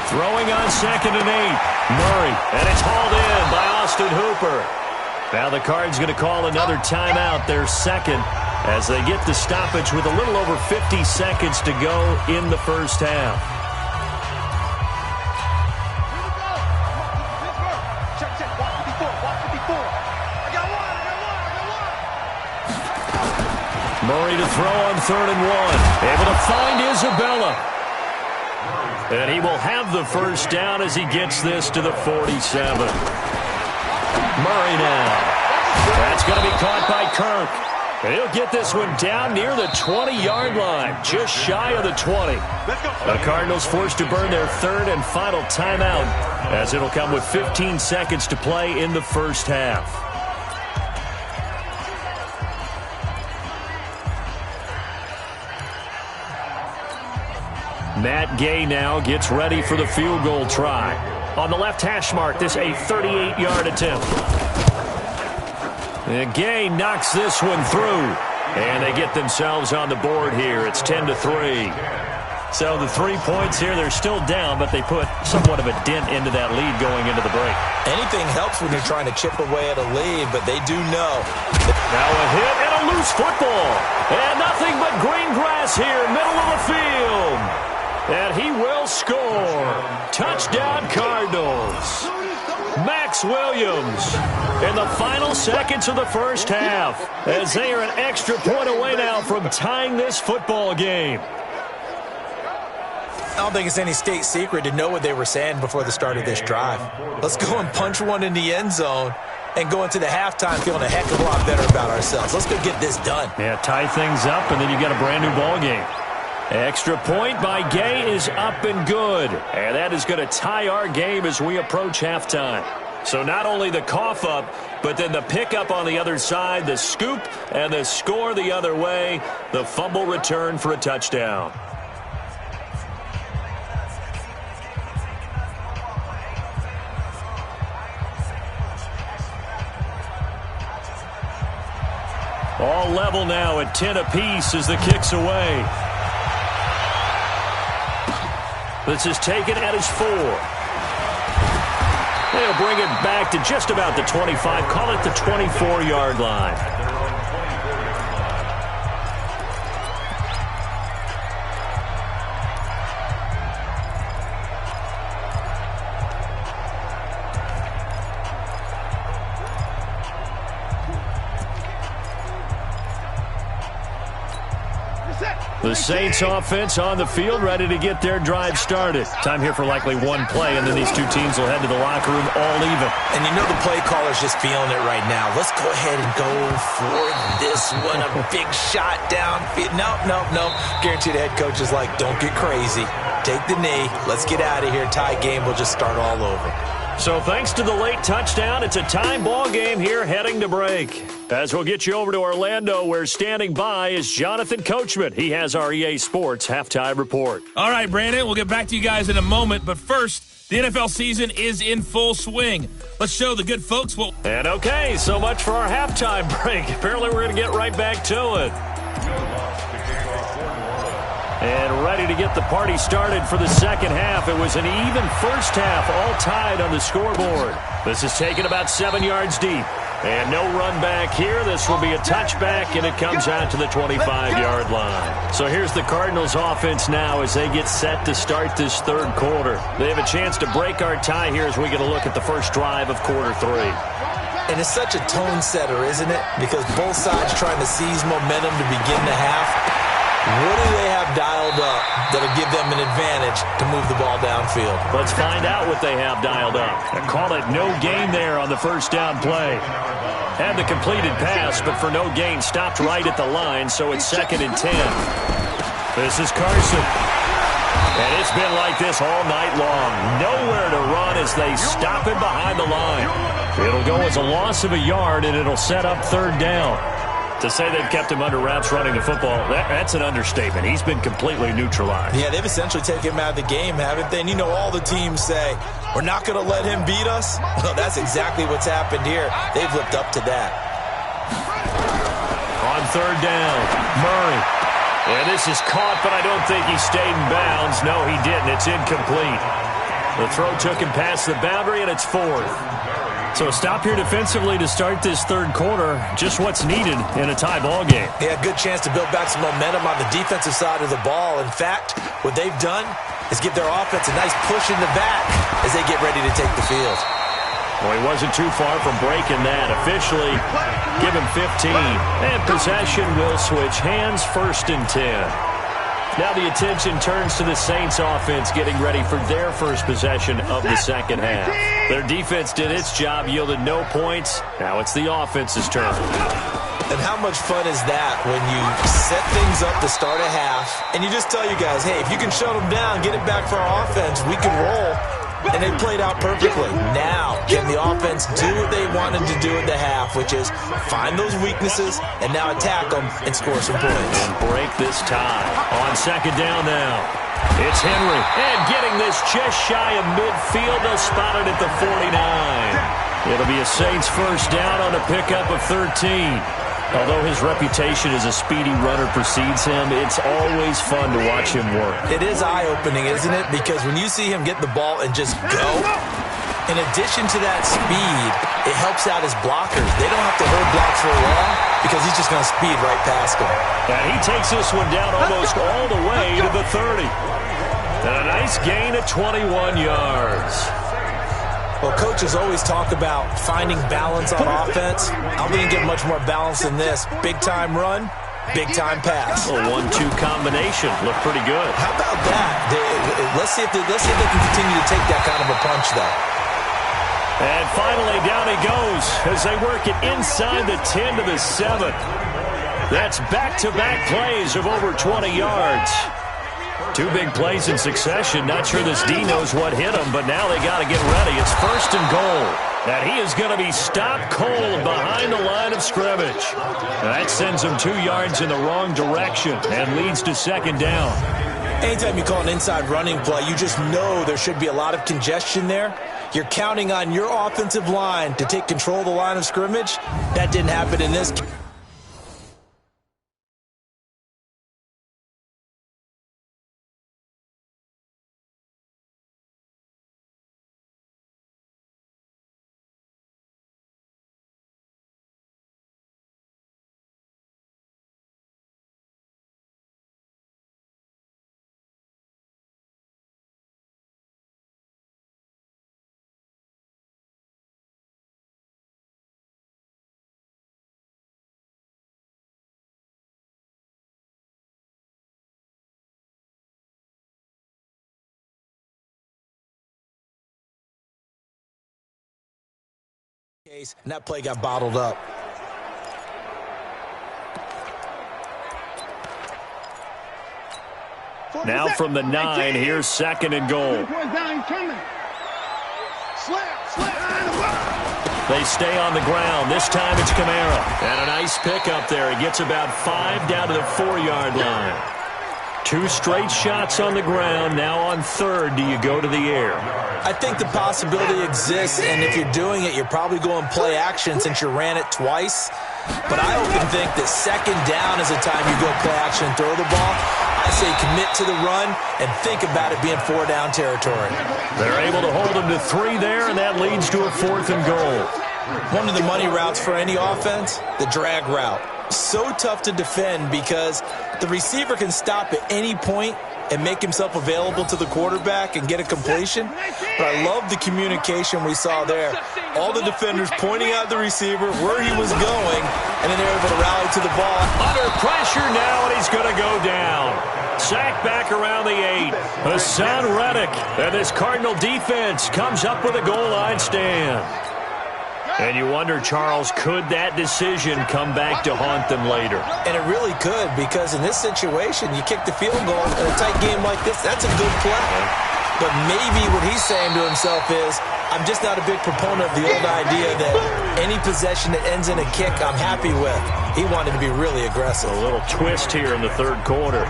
Throwing on 2nd and 8. Murray, and it's hauled in by Austin Hooper. Now the Cards going to call another timeout, their second, as they get the stoppage with a little over 50 seconds to go in the first half. Murray to throw on 3rd and 1. Able to find Isabella. And he will have the first down as he gets this to the 47. Murray now. That's going to be caught by Kirk. He'll get this one down near the 20-yard line, just shy of the 20. The Cardinals forced to burn their third and final timeout, as it'll come with 15 seconds to play in the first half. Matt Gay now gets ready for the field goal try. On the left hash mark, this a 38-yard attempt. And Gay knocks this one through. And they get themselves on the board here. It's 10-3. So the 3 points here, they're still down, but they put somewhat of a dent into that lead going into the break. Anything helps when you're trying to chip away at a lead, but they do know. Now a hit and a loose football. And nothing but green grass here, middle of the field. And he will score. Touchdown, Cardinals. Max Williams in the final seconds of the first half, as they are an extra point away now from tying this football game. I don't think it's any state secret to know what they were saying before the start of this drive. Let's go and punch one in the end zone and go into the halftime feeling a heck of a lot better about ourselves. Let's go get this done. Yeah, tie things up, and then you got a brand new ball game. Extra point by Gay is up and good. And that is going to tie our game as we approach halftime. So not only the cough up, but then the pickup on the other side, the scoop, and the score the other way. The fumble return for a touchdown. All level now at 10 apiece as the kick's away. This is taken at his 4. They'll bring it back to just about the 25. Call it the 24-yard line. The Saints offense on the field, ready to get their drive started. Time here for likely one play, and then these two teams will head to the locker room all even. And you know the play caller's just feeling it right now. Let's go ahead and go for this one. A big shot downfield. No. Guarantee the head coach is like, don't get crazy. Take the knee. Let's get out of here. Tie game. We'll just start all over. So thanks to the late touchdown, it's a time ball game here heading to break. As we'll get you over to Orlando, where standing by is Jonathan Coachman. He has our EA Sports halftime report. All right, Brandon, we'll get back to you guys in a moment. But first, the NFL season is in full swing. Let's show the good folks what... And okay, so much for our halftime break. Apparently we're going to get right back to it. And ready to get the party started for the second half. It was an even first half, all tied on the scoreboard. This is taken about 7 yards deep. And no run back here. This will be a touchback, and it comes out to the 25-yard line. So here's the Cardinals offense now as they get set to start this third quarter. They have a chance to break our tie here as we get a look at the first drive of quarter 3. And it's such a tone setter, isn't it? Because both sides trying to seize momentum to begin the half. What do they have dialed up that'll give them an advantage to move the ball downfield? Let's find out what they have dialed up. And call it no gain there on the first down play. Had the completed pass, but for no gain, stopped right at the line, so it's 2nd and 10. This is Carson. And it's been like this all night long. Nowhere to run as they stop him behind the line. It'll go as a loss of a yard, and it'll set up 3rd down. To say they've kept him under wraps running the football, that's an understatement. He's been completely neutralized. Yeah, they've essentially taken him out of the game, haven't they? And you know all the teams say, we're not going to let him beat us. Well, that's exactly what's happened here. They've lived up to that. On 3rd down, Murray. And this is caught, but I don't think he stayed in bounds. No, he didn't. It's incomplete. The throw took him past the boundary, and it's 4th. So a stop here defensively to start this third quarter. Just what's needed in a tie ball game. Yeah, good chance to build back some momentum on the defensive side of the ball. In fact, what they've done is give their offense a nice push in the back as they get ready to take the field. Well, he wasn't too far from breaking that. Officially, give him 15. And possession will switch hands, 1st and 10. Now the attention turns to the Saints offense getting ready for their first possession of the second half. Their defense did its job, yielded no points. Now it's the offense's turn. And how much fun is that when you set things up to start a half, and you just tell you guys, hey, if you can shut them down, get it back for our offense, we can roll. And they played out perfectly. Now, can the offense do what they wanted to do at the half, which is find those weaknesses and now attack them and score some points. And break this tie. On second down now. It's Henry. And getting this just shy of midfield. They'll spot it at the 49. It'll be a Saints first down on a pickup of 13. Although his reputation as a speedy runner precedes him, it's always fun to watch him work. It is eye-opening, isn't it? Because when you see him get the ball and just go, in addition to that speed, it helps out his blockers. They don't have to hold blocks for long because he's just going to speed right past them. And he takes this one down almost all the way to the 30. And a nice gain of 21 yards. Well, coaches always talk about finding balance on offense. I'm going to get much more balance than this. Big-time run, big-time pass. A 1-2 combination. Looked pretty good. How about that? Let's see if they can continue to take that kind of a punch, though. And finally, down he goes as they work it inside the 10 to the 7. That's back-to-back plays of over 20 yards. Two big plays in succession. Not sure this D knows what hit him, but now they got to get ready. It's first and goal. And he is going to be stopped cold behind the line of scrimmage. That sends him 2 yards in the wrong direction and leads to second down. Anytime you call an inside running play, you just know there should be a lot of congestion there. You're counting on your offensive line to take control of the line of scrimmage. That didn't happen in this game. And that play got bottled up. Now from the 9, here's second and goal. They stay on the ground. This time it's Kamara. And a nice pickup there. He gets about 5 down to the 4-yard line. 2 straight shots on the ground. Now on third, do you go to the air? I think the possibility exists, and if you're doing it, you're probably going play action since you ran it twice. But I often think that second down is the time you go play action and throw the ball. I say commit to the run and think about it being 4-down territory. They're able to hold him to 3 there, and that leads to a 4th and goal. One of the money routes for any offense, the drag route. So tough to defend because the receiver can stop at any point and make himself available to the quarterback and get a completion. But I love the communication we saw there. All the defenders pointing out the receiver, where he was going, and then they're able to rally to the ball. Under pressure now, and he's going to go down. Sacked back around the 8. Hassan Reddick. And this Cardinal defense comes up with a goal line stand. And you wonder, Charles, could that decision come back to haunt them later? And it really could, because in this situation, you kick the field goal in a tight game like this, that's a good play. But maybe what he's saying to himself is, I'm just not a big proponent of the old idea that any possession that ends in a kick I'm happy with. He wanted to be really aggressive. A little twist here in the third quarter.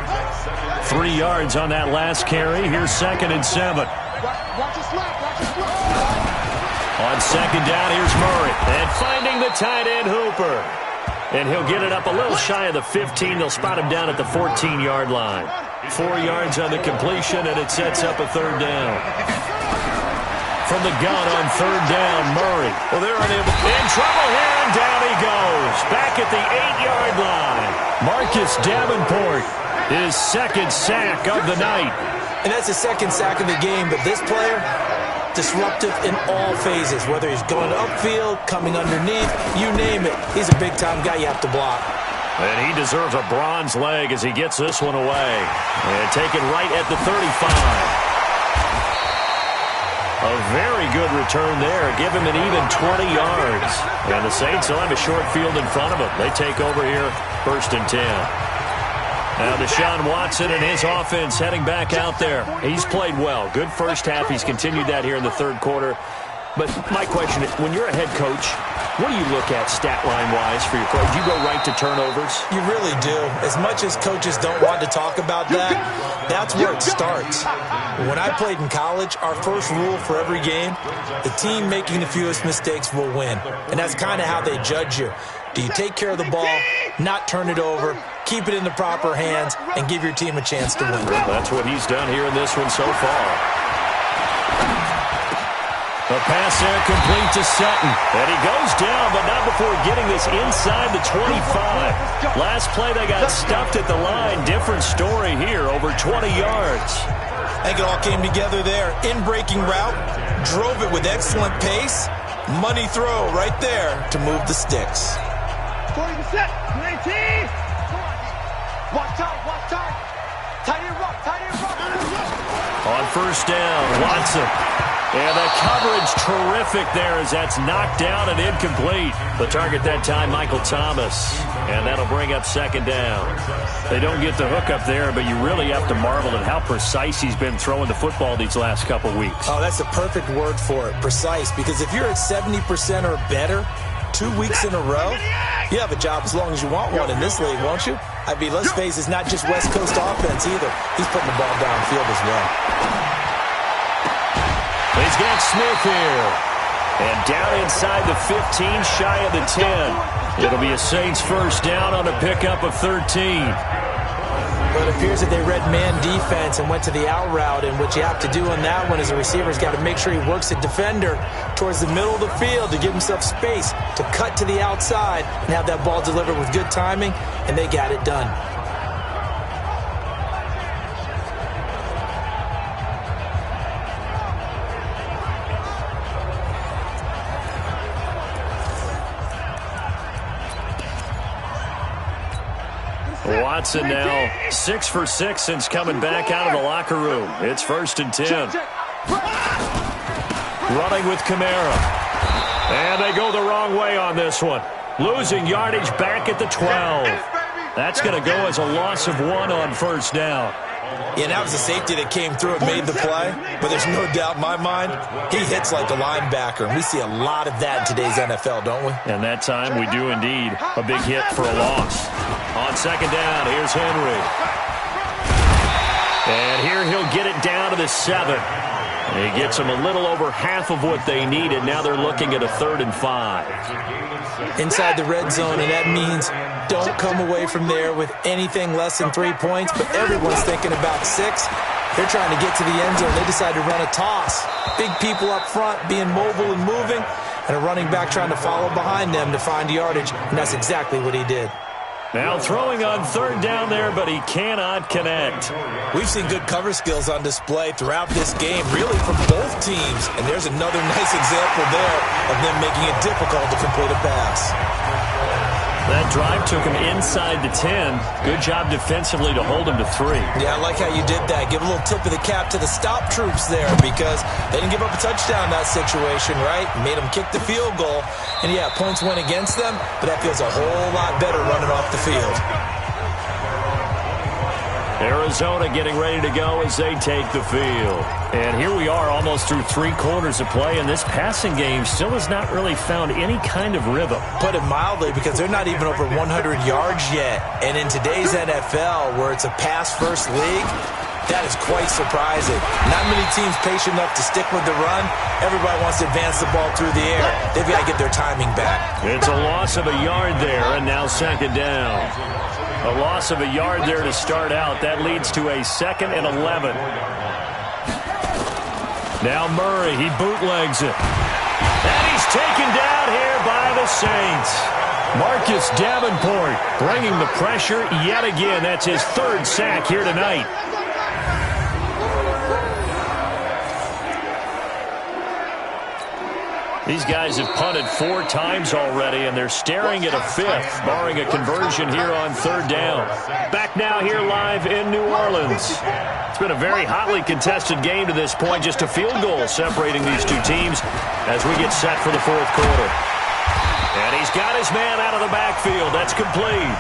3 yards on that last carry. Here's second and 7. Watch it slap, watch it slap. On second down, here's Murray. And finding the tight end, Hooper. And he'll get it up a little shy of the 15. They'll spot him down at the 14-yard line. 4 yards on the completion, and it sets up a third down. From the gun on third down, Murray. Well, they're unable. In trouble here, and down he goes. Back at the 8-yard line. Marcus Davenport, his second sack of the night. And that's the second sack of the game, but this player, disruptive in all phases, whether he's going upfield, coming underneath, you name it. He's a big-time guy you have to block. And he deserves a bronze leg as he gets this one away. And taken right at the 35. A very good return there. Give him an even 20 yards. And the Saints will have a short field in front of them. They take over here, 1st and 10. Now Deshaun Watson and his offense heading back out there. He's played well. Good first half. He's continued that here in the 3rd quarter. But my question is, when you're a head coach, what do you look at stat line-wise for your coach? Do you go right to turnovers? You really do. As much as coaches don't want to talk about that, that's where it starts. When I played in college, our first rule for every game, the team making the fewest mistakes will win. And that's kind of how they judge you. Do you take care of the ball, not turn it over, keep it in the proper hands, and give your team a chance to win? That's what he's done here in this one so far. The pass there complete to Sutton. And he goes down, but not before getting this inside the 25. Last play, they got stuffed at the line. Different story here, over 20 yards. I think it all came together there. In-breaking route, drove it with excellent pace. Money throw right there to move the sticks. 40%, 19. Watch out. Tight end rock. On 1st down, Watson. And the coverage terrific there as that's knocked down and incomplete. The target that time, Michael Thomas. And that'll bring up 2nd down. They don't get the hook up there, but you really have to marvel at how precise he's been throwing the football these last couple weeks. Oh, that's a perfect word for it, precise. Because if you're at 70% or better 2 weeks in a row, you have a job as long as you want one in this league, won't you? I mean, let's face it, it's not just West Coast offense either. He's putting the ball downfield as well. He's got Smith here. And down inside the 15, shy of the 10. It'll be a Saints 1st down on a pickup of 13. Well, it appears that they read man defense and went to the out route, and what you have to do on that one is the receiver's got to make sure he works the defender towards the middle of the field to give himself space to cut to the outside and have that ball delivered with good timing, and they got it done. Watson now 6 for 6 since coming back out of the locker room. It's 1st and 10. Running with Kamara. And they go the wrong way on this one. Losing yardage back at the 12. That's going to go as a loss of 1 on 1st down. Yeah, that was a safety that came through and made the play. But there's no doubt in my mind, he hits like a linebacker. And we see a lot of that in today's NFL, don't we? And that time we do indeed. A big hit for a loss. On 2nd down, here's Henry. And here he'll get it down to the 7. He gets them a little over half of what they needed. Now they're looking at a 3rd and 5. Inside the red zone, and that means don't come away from there with anything less than 3 points, but everyone's thinking about 6. They're trying to get to the end zone. They decide to run a toss. Big people up front being mobile and moving, and a running back trying to follow behind them to find yardage, and that's exactly what he did. Now throwing on 3rd down there, but he cannot connect. We've seen good cover skills on display throughout this game, really from both teams. And there's another nice example there of them making it difficult to complete a pass. That drive took him inside the 10. Good job defensively to hold him to 3. Yeah, I like how you did that. Give a little tip of the cap to the stop troops there because they didn't give up a touchdown in that situation, right? Made them kick the field goal. And, yeah, points went against them, but that feels a whole lot better running off the field. Arizona getting ready to go as they take the field. And here we are almost through 3 quarters of play, and this passing game still has not really found any kind of rhythm. Put it mildly, because they're not even over 100 yards yet. And in today's NFL, where it's a pass-first league, that is quite surprising. Not many teams patient enough to stick with the run. Everybody wants to advance the ball through the air. They've got to get their timing back. It's a loss of a yard there, and now 2nd down. A loss of a yard there to start out. That leads to a 2nd and 11. Now Murray, he bootlegs it. And he's taken down here by the Saints. Marcus Davenport bringing the pressure yet again. That's his 3rd sack here tonight. These guys have punted 4 times already, and they're staring at a 5th, barring a conversion here on 3rd down. Back now here live in New Orleans. It's been a very hotly contested game to this point, just a field goal separating these two teams as we get set for the 4th quarter. And he's got his man out of the backfield. That's complete.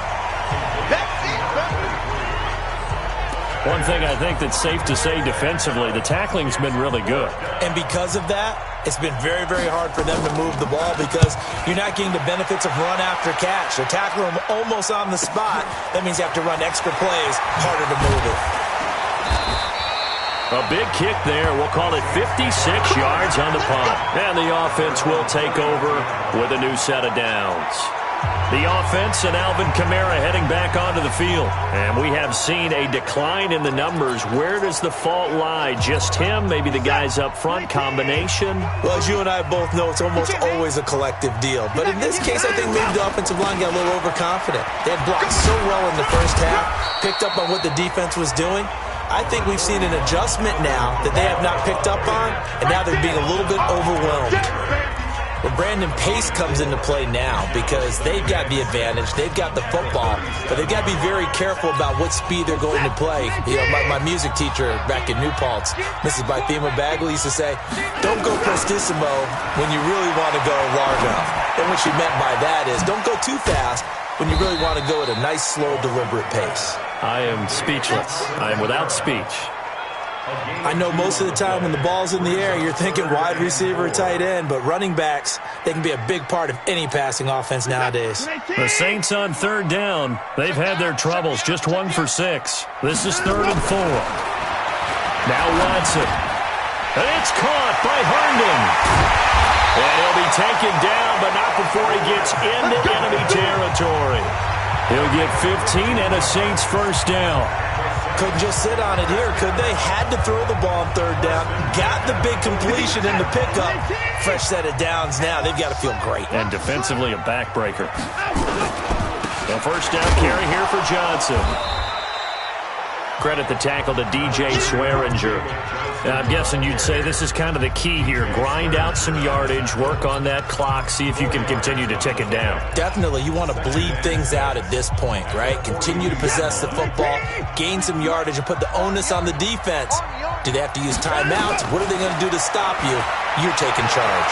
One thing I think that's safe to say defensively, the tackling's been really good. And because of that, it's been very, very hard for them to move the ball because you're not getting the benefits of run after catch. They're tackling them almost on the spot. That means you have to run extra plays, harder to move it. A big kick there. We'll call it 56 yards on the punt. And the offense will take over with a new set of downs. The offense and Alvin Kamara heading back onto the field. And we have seen a decline in the numbers. Where does the fault lie? Just him? Maybe the guys up front? Combination? Well, as you and I both know, it's almost always a collective deal. But in this case, I think maybe the offensive line got a little overconfident. They had blocked so well in the first half, picked up on what the defense was doing. I think we've seen an adjustment now that they have not picked up on, and now they're being a little bit overwhelmed. Well, Brandon, pace comes into play now because they've got the advantage. They've got the football, but they've got to be very careful about what speed they're going to play. You know, my music teacher back in New Paltz, Mrs. Bythema Bagley, used to say, don't go prestissimo when you really want to go largo. And what she meant by that is don't go too fast when you really want to go at a nice, slow, deliberate pace. I am speechless. I am without speech. I know most of the time when the ball's in the air, you're thinking wide receiver, tight end, but running backs, they can be a big part of any passing offense nowadays. The Saints on 3rd down. They've had their troubles, just 1 for 6. This is 3rd and 4. Now Watson. And it's caught by Herndon. And he'll be taken down, but not before he gets into enemy territory. He'll get 15 and a Saints first down. Couldn't just sit on it here, could they? Had to throw the ball on 3rd down. Got the big completion in the pickup. Fresh set of downs now. They've got to feel great. And defensively, a backbreaker. The first down carry here for Johnson. Credit the tackle to DJ Swearinger. I'm guessing you'd say this is kind of the key here. Grind out some yardage, work on that clock, see if you can continue to tick it down. Definitely. You want to bleed things out at this point, right? Continue to possess the football, gain some yardage, and put the onus on the defense. Do they have to use timeouts? What are they going to do to stop you? You're taking charge.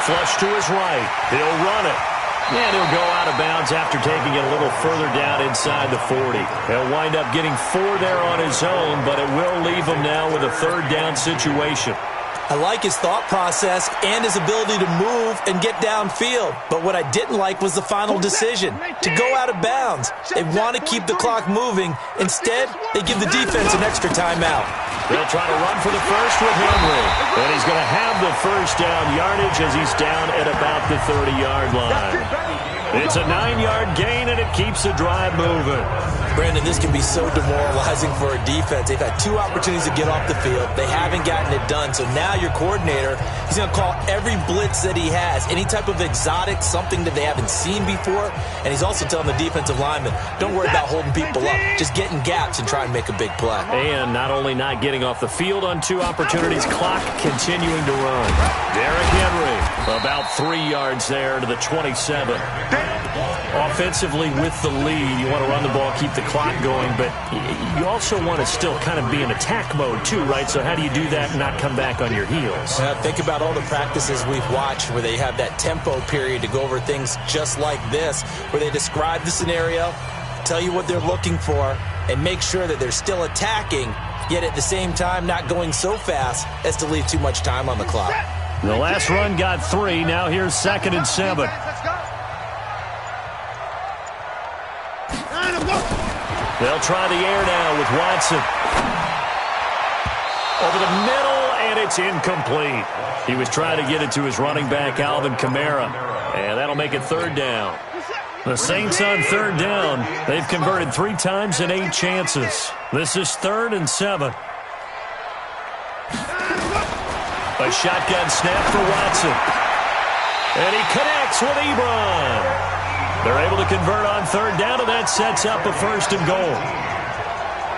Flush to his right. He'll run it. And he'll go out of bounds after taking it a little further down inside the 40. He'll wind up getting 4 there on his own, but it will leave him now with a 3rd down situation. I like his thought process and his ability to move and get downfield. But what I didn't like was the final decision, to go out of bounds. They want to keep the clock moving. Instead, they give the defense an extra timeout. They'll try to run for the first with Henry. And he's going to have the first down yardage as he's down at about the 30-yard line. It's a 9-yard gain, and it keeps the drive moving. Brandon, this can be so demoralizing for a defense. They've had 2 opportunities to get off the field. They haven't gotten it done. So now your coordinator, he's going to call every blitz that he has, any type of exotic, something that they haven't seen before. And he's also telling the defensive lineman, don't worry about holding people up. Just get in gaps and try and make a big play. And not only not getting off the field on 2 opportunities, clock continuing to run. Derrick Henry, about 3 yards there to the 27. Offensively with the lead, you want to run the ball, keep the clock going, but you also want to still kind of be in attack mode too, right? So how do you do that and not come back on your heels? Think about all the practices we've watched where they have that tempo period to go over things just like this, where they describe the scenario, tell you what they're looking for, and make sure that they're still attacking, yet at the same time not going so fast as to leave too much time on the clock. The last run got 3. Now here's 2nd and 7. They'll try the air now with Watson. Over the middle, and it's incomplete. He was trying to get it to his running back, Alvin Kamara. And that'll make it 3rd down. The Saints on 3rd down. They've converted 3 times in 8 chances. This is 3rd and 7. A shotgun snap for Watson. And he connects with Ebron. They're able to convert on 3rd down, and that sets up a 1st and goal.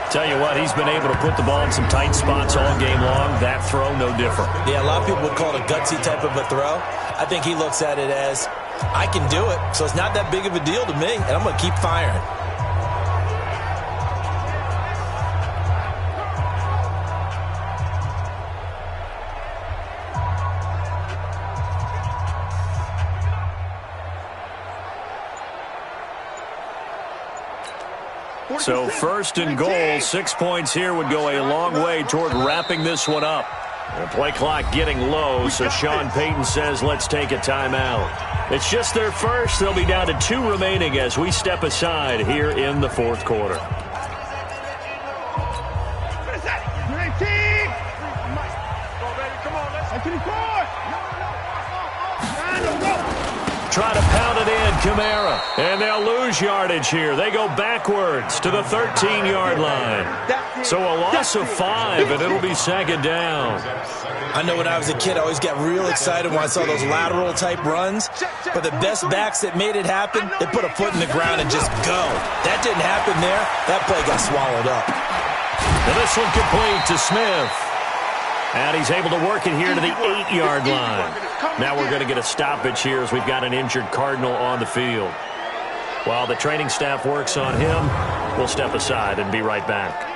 Tell you what, he's been able to put the ball in some tight spots all game long. That throw, no different. Yeah, a lot of people would call it a gutsy type of a throw. I think he looks at it as, I can do it, so it's not that big of a deal to me, and I'm going to keep firing. So first and goal, 6 points here would go a long way toward wrapping this one up. The play clock getting low, so Sean Payton says let's take a timeout. It's just their first. They'll be down to 2 remaining as we step aside here in the fourth quarter. Try to pound it in, Kamara. And they'll lose yardage here. They go backwards to the 13-yard line. So a loss of 5, and it'll be second down. I know when I was a kid, I always got real excited when I saw those lateral-type runs. But the best backs that made it happen, they put a foot in the ground and just go. That didn't happen there. That play got swallowed up. And this one complete to Smith. And he's able to work it here to the 8-yard line. Now we're going to get a stoppage here as we've got an injured Cardinal on the field. While the training staff works on him, we'll step aside and be right back.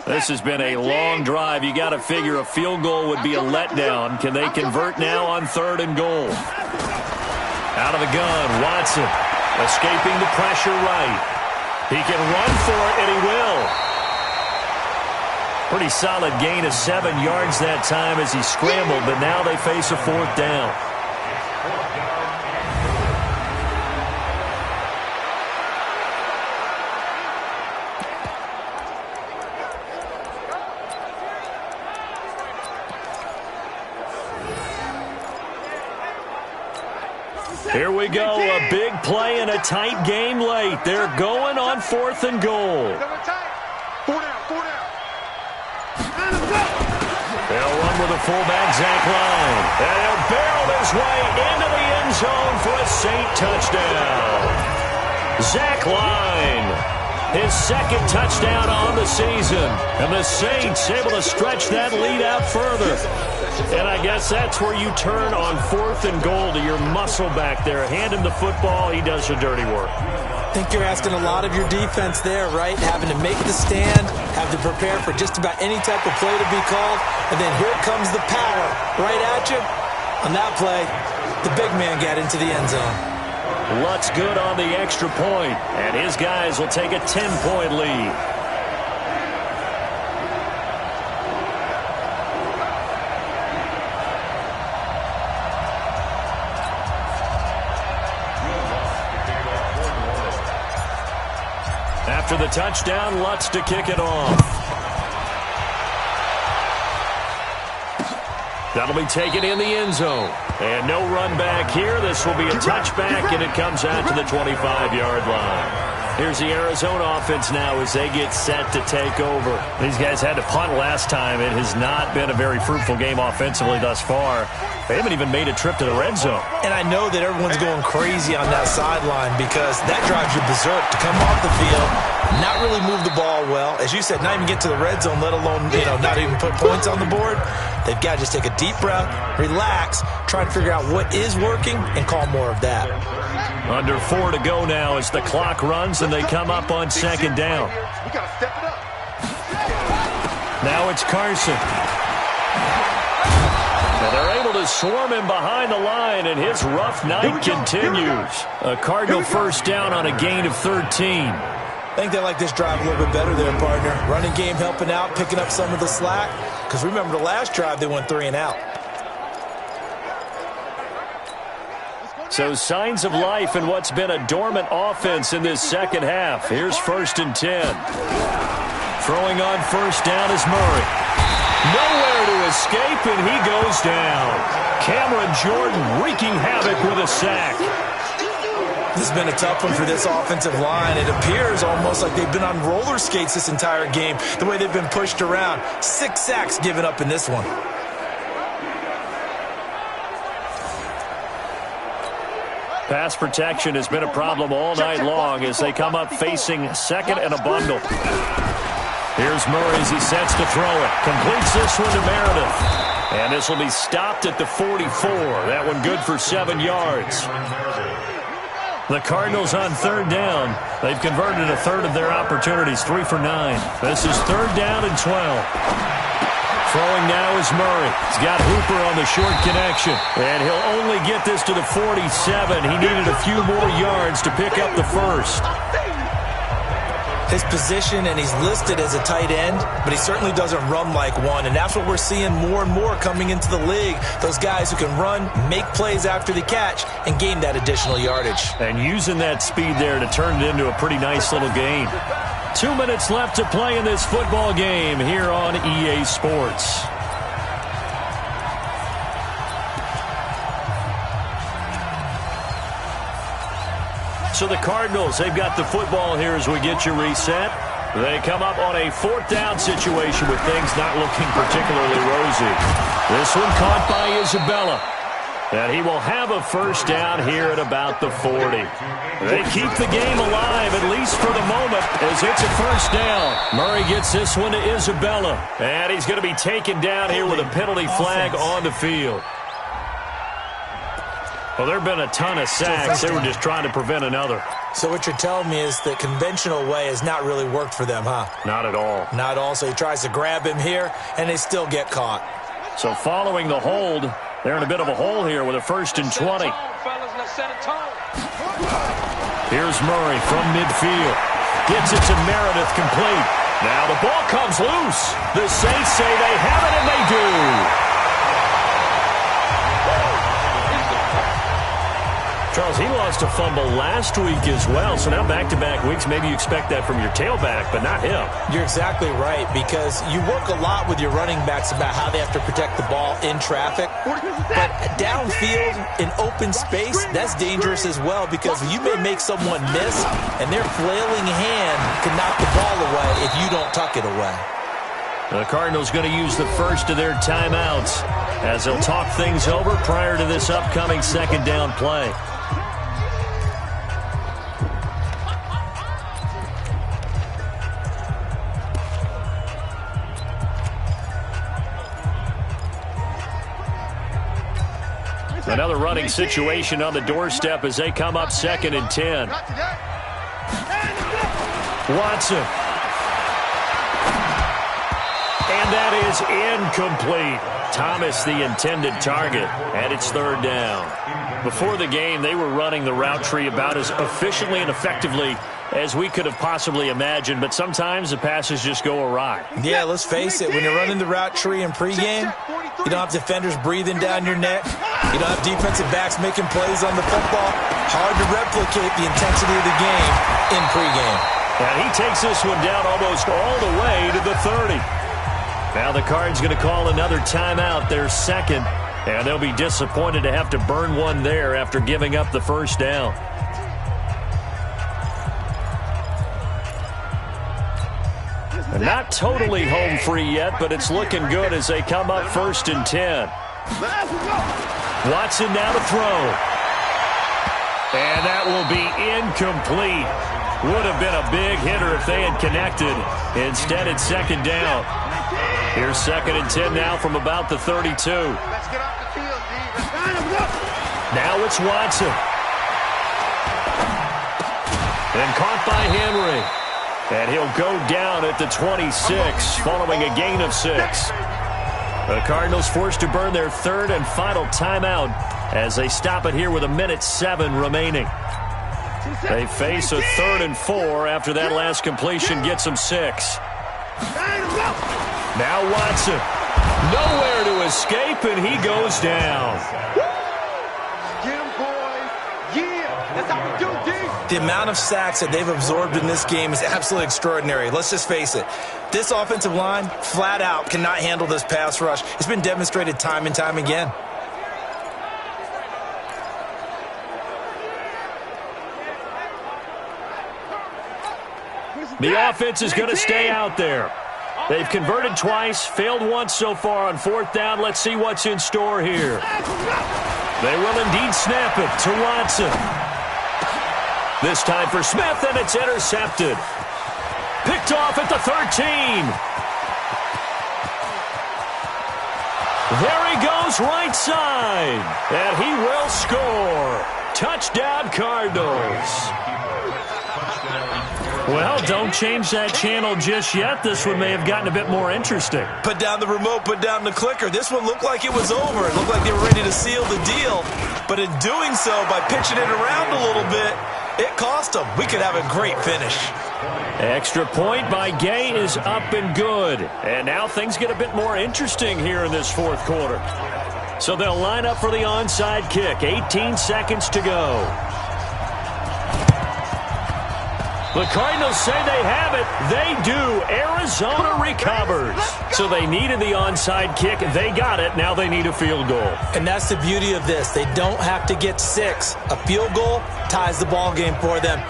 This has been a long drive. You got to figure a field goal would be a letdown. Can they convert now on 3rd and goal? Out of the gun, Watson escaping the pressure right. He can run for it, and he will. Pretty solid gain of 7 yards that time as he scrambled, but now they face a 4th down. Here we go, a big play and a tight game late. They're going on 4th and goal. They'll run with a fullback, Zach Line. And he'll barrel his way into the end zone for a Saint touchdown. Zach Line, his 2nd touchdown on the season. And the Saints able to stretch that lead out further. And I guess that's where you turn on 4th and goal to your muscle back there. Hand him the football. He does the dirty work. I think you're asking a lot of your defense there, right? Having to make the stand, have to prepare for just about any type of play to be called, and then here comes the power right at you. On that play, the big man got into the end zone. Lutz good on the extra point, and his guys will take a 10-point lead. After the touchdown, Lutz to kick it off. That'll be taken in the end zone. And no run back here. This will be a touchback, and it comes out to the 25-yard line. Here's the Arizona offense now as they get set to take over. These guys had to punt last time. It has not been a very fruitful game offensively thus far. They haven't even made a trip to the red zone. And I know that everyone's going crazy on that sideline because that drives you berserk to come off the field, not really move the ball well. As you said, not even get to the red zone, let alone, not even put points on the board. They've got to just take a deep breath, relax, try to figure out what is working, and call more of that. Under 4 to go now as the clock runs and they come up on 2nd down. Now it's Carson. And they're able to swarm him behind the line, and his rough night continues. A Cardinal first down on a gain of 13. I think they like this drive a little bit better there, partner. Running game helping out, picking up some of the slack. Because remember the last drive, they went 3 and out. So signs of life in what's been a dormant offense in this second half. Here's 1st and 10. Throwing on 1st down is Murray. Nowhere to escape, and he goes down. Cameron Jordan wreaking havoc with a sack. This has been a tough one for this offensive line. It appears almost like they've been on roller skates this entire game, the way they've been pushed around. 6 sacks given up in this one. Pass protection has been a problem all night long as they come up facing second and a bundle. Here's Murray as he sets to throw it. Completes this one to Meredith. And this will be stopped at the 44. That one good for 7 yards. The Cardinals on third down. They've converted a third of their opportunities, 3 for 9. This is third down and 12. Throwing now is Murray. He's got Hooper on the short connection. And he'll only get this to the 47. He needed a few more yards to pick up the first. His position, and he's listed as a tight end, but he certainly doesn't run like one, and that's what we're seeing more and more coming into the league. Those guys who can run, make plays after the catch, and gain that additional yardage. And using that speed there to turn it into a pretty nice little gain. 2 minutes left to play in this football game here on EA Sports. So the Cardinals, they've got the football here as we get you reset. They come up on a 4th down situation with things not looking particularly rosy. This one caught by Isabella. And he will have a first down here at about the 40. They keep the game alive, at least for the moment, as it's a first down. Murray gets this one to Isabella. And he's going to be taken down here with a penalty flag on the field. Well, there have been a ton of sacks. They were just trying to prevent another. So what you're telling me is the conventional way has not really worked for them, huh? Not at all. Not at all. So he tries to grab him here, and they still get caught. So following the hold, they're in a bit of a hole here with a 1st and 20. Here's Murray from midfield. Gets it to Meredith complete. Now the ball comes loose. The Saints say they have it, and they do. Charles, he lost a fumble last week as well, so now back-to-back weeks, maybe you expect that from your tailback, but not him. You're exactly right, because you work a lot with your running backs about how they have to protect the ball in traffic, but downfield in open space, that's dangerous as well, because you may make someone miss, and their flailing hand can knock the ball away if you don't tuck it away. The Cardinals going to use the first of their timeouts as they'll talk things over prior to this upcoming 2nd down play. Another running situation on the doorstep as they come up 2nd and 10. Watson. And that is incomplete. Thomas, the intended target, and it's 3rd down. Before the game, they were running the route tree about as efficiently and effectively as we could have possibly imagined, but sometimes the passes just go awry. Yeah, let's face it, when you're running the route tree in pregame, you don't have defenders breathing down your neck. You don't have defensive backs making plays on the football. Hard to replicate the intensity of the game in pregame. And he takes this one down almost all the way to the 30. Now the Cards going to call another timeout, their 2nd, and they'll be disappointed to have to burn one there after giving up the first down. Not totally home free yet, but it's looking good as they come up 1st and 10. Watson now to throw. And that will be incomplete. Would have been a big hitter if they had connected. Instead, it's 2nd down. Here's 2nd and 10 now from about the 32. Let's get off the field, D. Now it's Watson. And caught by Henry. And he'll go down at the 26 following a gain of 6. The Cardinals forced to burn their 3rd and final timeout as they stop it here with 1:07 remaining. They face a 3rd and 4 after that last completion gets them 6. Now Watson. Nowhere to escape, and he goes down. Get him, boys. Yeah, that's how we do, D. The amount of sacks that they've absorbed in this game is absolutely extraordinary. Let's just face it. This offensive line, flat out, cannot handle this pass rush. It's been demonstrated time and time again. The offense is going to stay out there. They've converted twice, failed once so far on 4th down. Let's see what's in store here. They will indeed snap it to Watson. This time for Smith, and it's intercepted. Picked off at the 13. There he goes right side, and he will score. Touchdown, Cardinals. Well, don't change that channel just yet. This one may have gotten a bit more interesting. Put down the remote, put down the clicker. This one looked like it was over. It looked like they were ready to seal the deal. But in doing so, by pitching it around a little bit, it cost them. We could have a great finish. Extra point by Gay is up and good. And now things get a bit more interesting here in this 4th quarter. So they'll line up for the onside kick. 18 seconds to go. The Cardinals say they have it. They do. Arizona recovers. So they needed the onside kick. They got it. Now they need a field goal. And that's the beauty of this. They don't have to get 6. A field goal ties the ball game for them.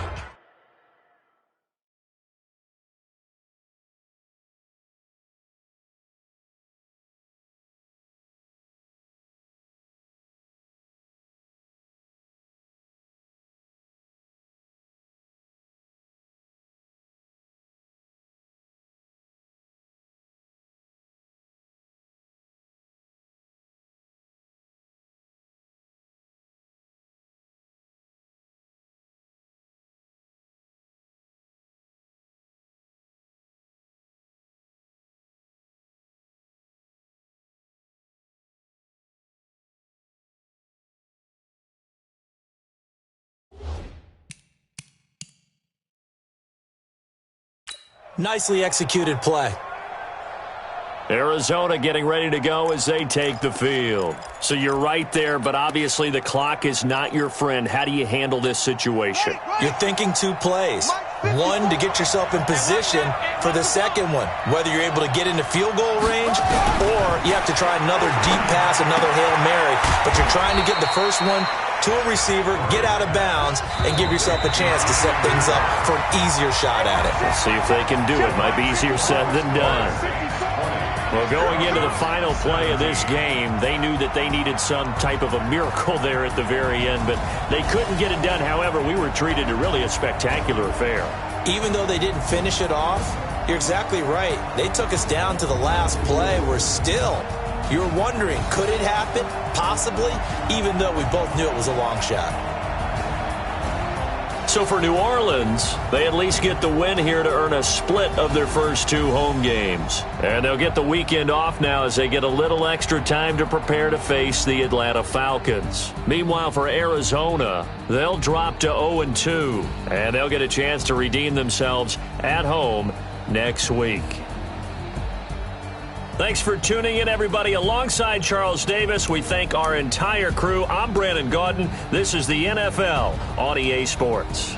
Nicely executed play. Arizona getting ready to go as they take the field. So you're right there, but obviously the clock is not your friend. How do you handle this situation? You're thinking 2 plays. One, to get yourself in position for the second one, whether you're able to get into field goal range or you have to try another deep pass, another Hail Mary. But you're trying to get the first one to a receiver, get out of bounds, and give yourself a chance to set things up for an easier shot at it. Let's see if they can do it. Might be easier said than done. Well, going into the final play of this game, they knew that they needed some type of a miracle there at the very end, but they couldn't get it done. However, we were treated to really a spectacular affair. Even though they didn't finish it off, you're exactly right. They took us down to the last play. We're still, you're wondering, could it happen? Possibly, even though we both knew it was a long shot. So for New Orleans, they at least get the win here to earn a split of their first 2 home games. And they'll get the weekend off now as they get a little extra time to prepare to face the Atlanta Falcons. Meanwhile, for Arizona, they'll drop to 0-2, and they'll get a chance to redeem themselves at home next week. Thanks for tuning in, everybody. Alongside Charles Davis, we thank our entire crew. I'm Brandon Gaudin. This is the NFL on EA Sports.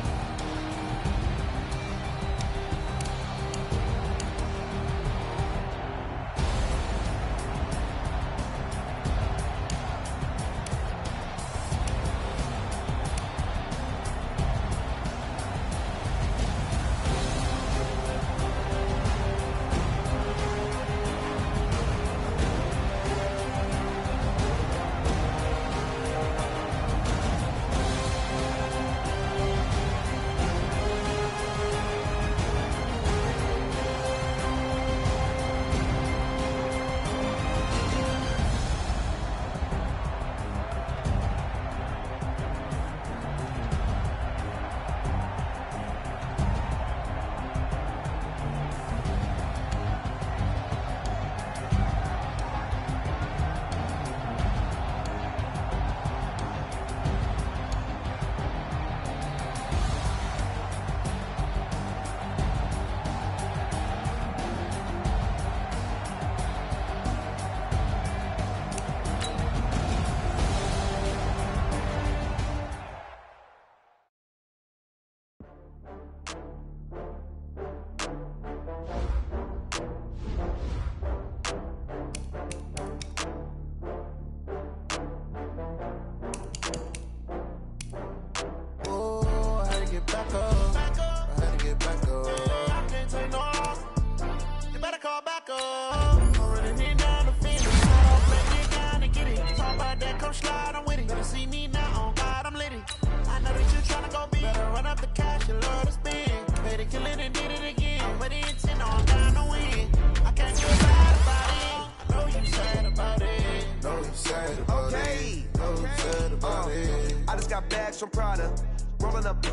bags from Prada, rolling up.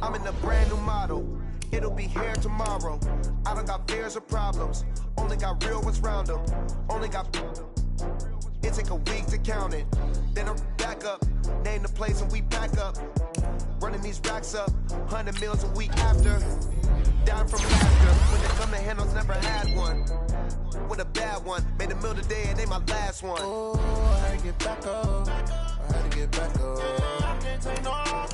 I'm in a brand new model. It'll be here tomorrow. I don't got fears or problems. Only got real ones round them. Only got. It take a week to count it. Then I'm back up. Name the place and we back up. Running these racks up. 100 meals a week after. Down from laughter. When they come to handles, never had one. With a bad one. Made a meal today and they my last one. Oh, I had to get back up. I had to get back up. I can't take no off.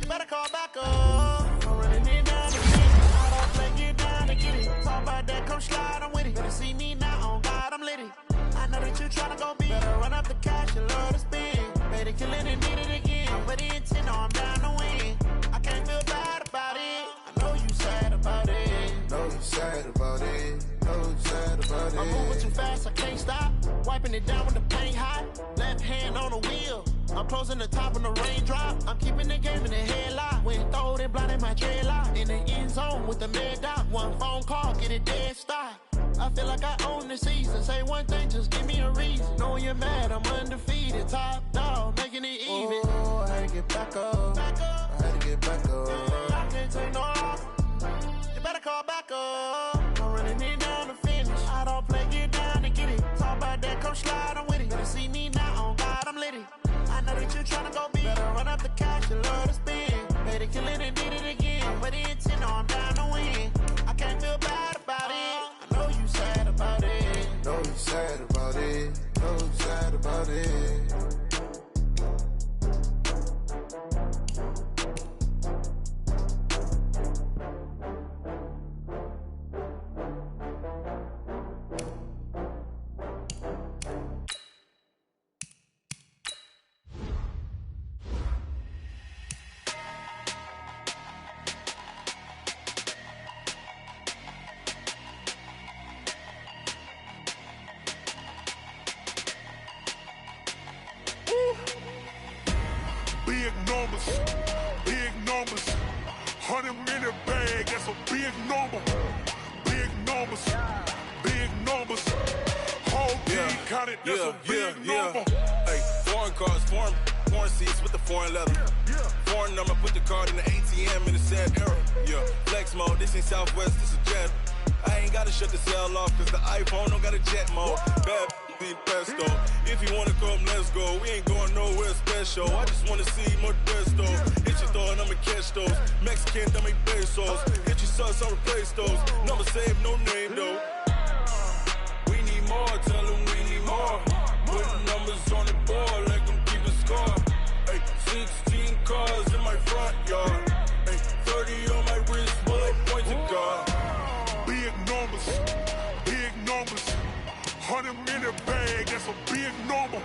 You better call back up. I'm running it down to get it. I don't play, get down to get it. Talk about that, come slide, I'm with it. Better see me now, on God, I'm litty. I know that you tryna go big. Better run up the cash and love to spend. Made it, kill it, and did it again. I'm with the intent, no, I'm down to win. I can't feel bad about it. I know you sad about it. Know you sad about it. Know you sad about it. I'm moving too fast, I can't stop. Wiping it down with the paint hot. Left hand on the wheel. I'm closing the top when the raindrop. I'm keeping the game in the headlock. When throwed and blinded my dreadlock. In the end zone with the mad dot. One phone call, get it dead stop. I feel like I own the season. Say one thing, just give me a reason. Knowing you're mad, I'm undefeated. Top dog, making it even. Oh, I had to get back up. I had to get back up. I can't take no off. You better call back up. I'm running it down to finish. I don't play, get down to get it. Talk about that, come slide, I'm with it. Better see me now, on God, I'm litty. I know that you tryna go big. Better run up the cash and love to spend. Made it, kill it, and did it again. With the intent, no, I'm down to win. I can't feel bad about it. I know you sad about it. Know you sad about it. Know you sad about it. Big numbers, big numbers. 100-minute bag, that's a big number. Big numbers, big numbers. Whole team counted, that's a big number. Hey, foreign cars, foreign seats with the foreign leather. Foreign number, put the card in the ATM in the sad era. Yeah, flex mode, this ain't Southwest, this a jet. I ain't gotta shut the cell off, cause the iPhone don't got a jet mode. Bad need pesto. If you wanna come, let's go. We ain't going nowhere special. I just wanna see more desto. Hit your throw and I'ma catch those. Mexican, I make pesos. Hit your sus, I'll replace those. Number saved, no name though. We need more, tell them we need more. Putting numbers on the board, let them keep a score. Hey, 16 cars in my front yard. Hey, 30 on my wrist, bullet point to God. Big numbers, big numbers. 100-minute bag, that's a big number.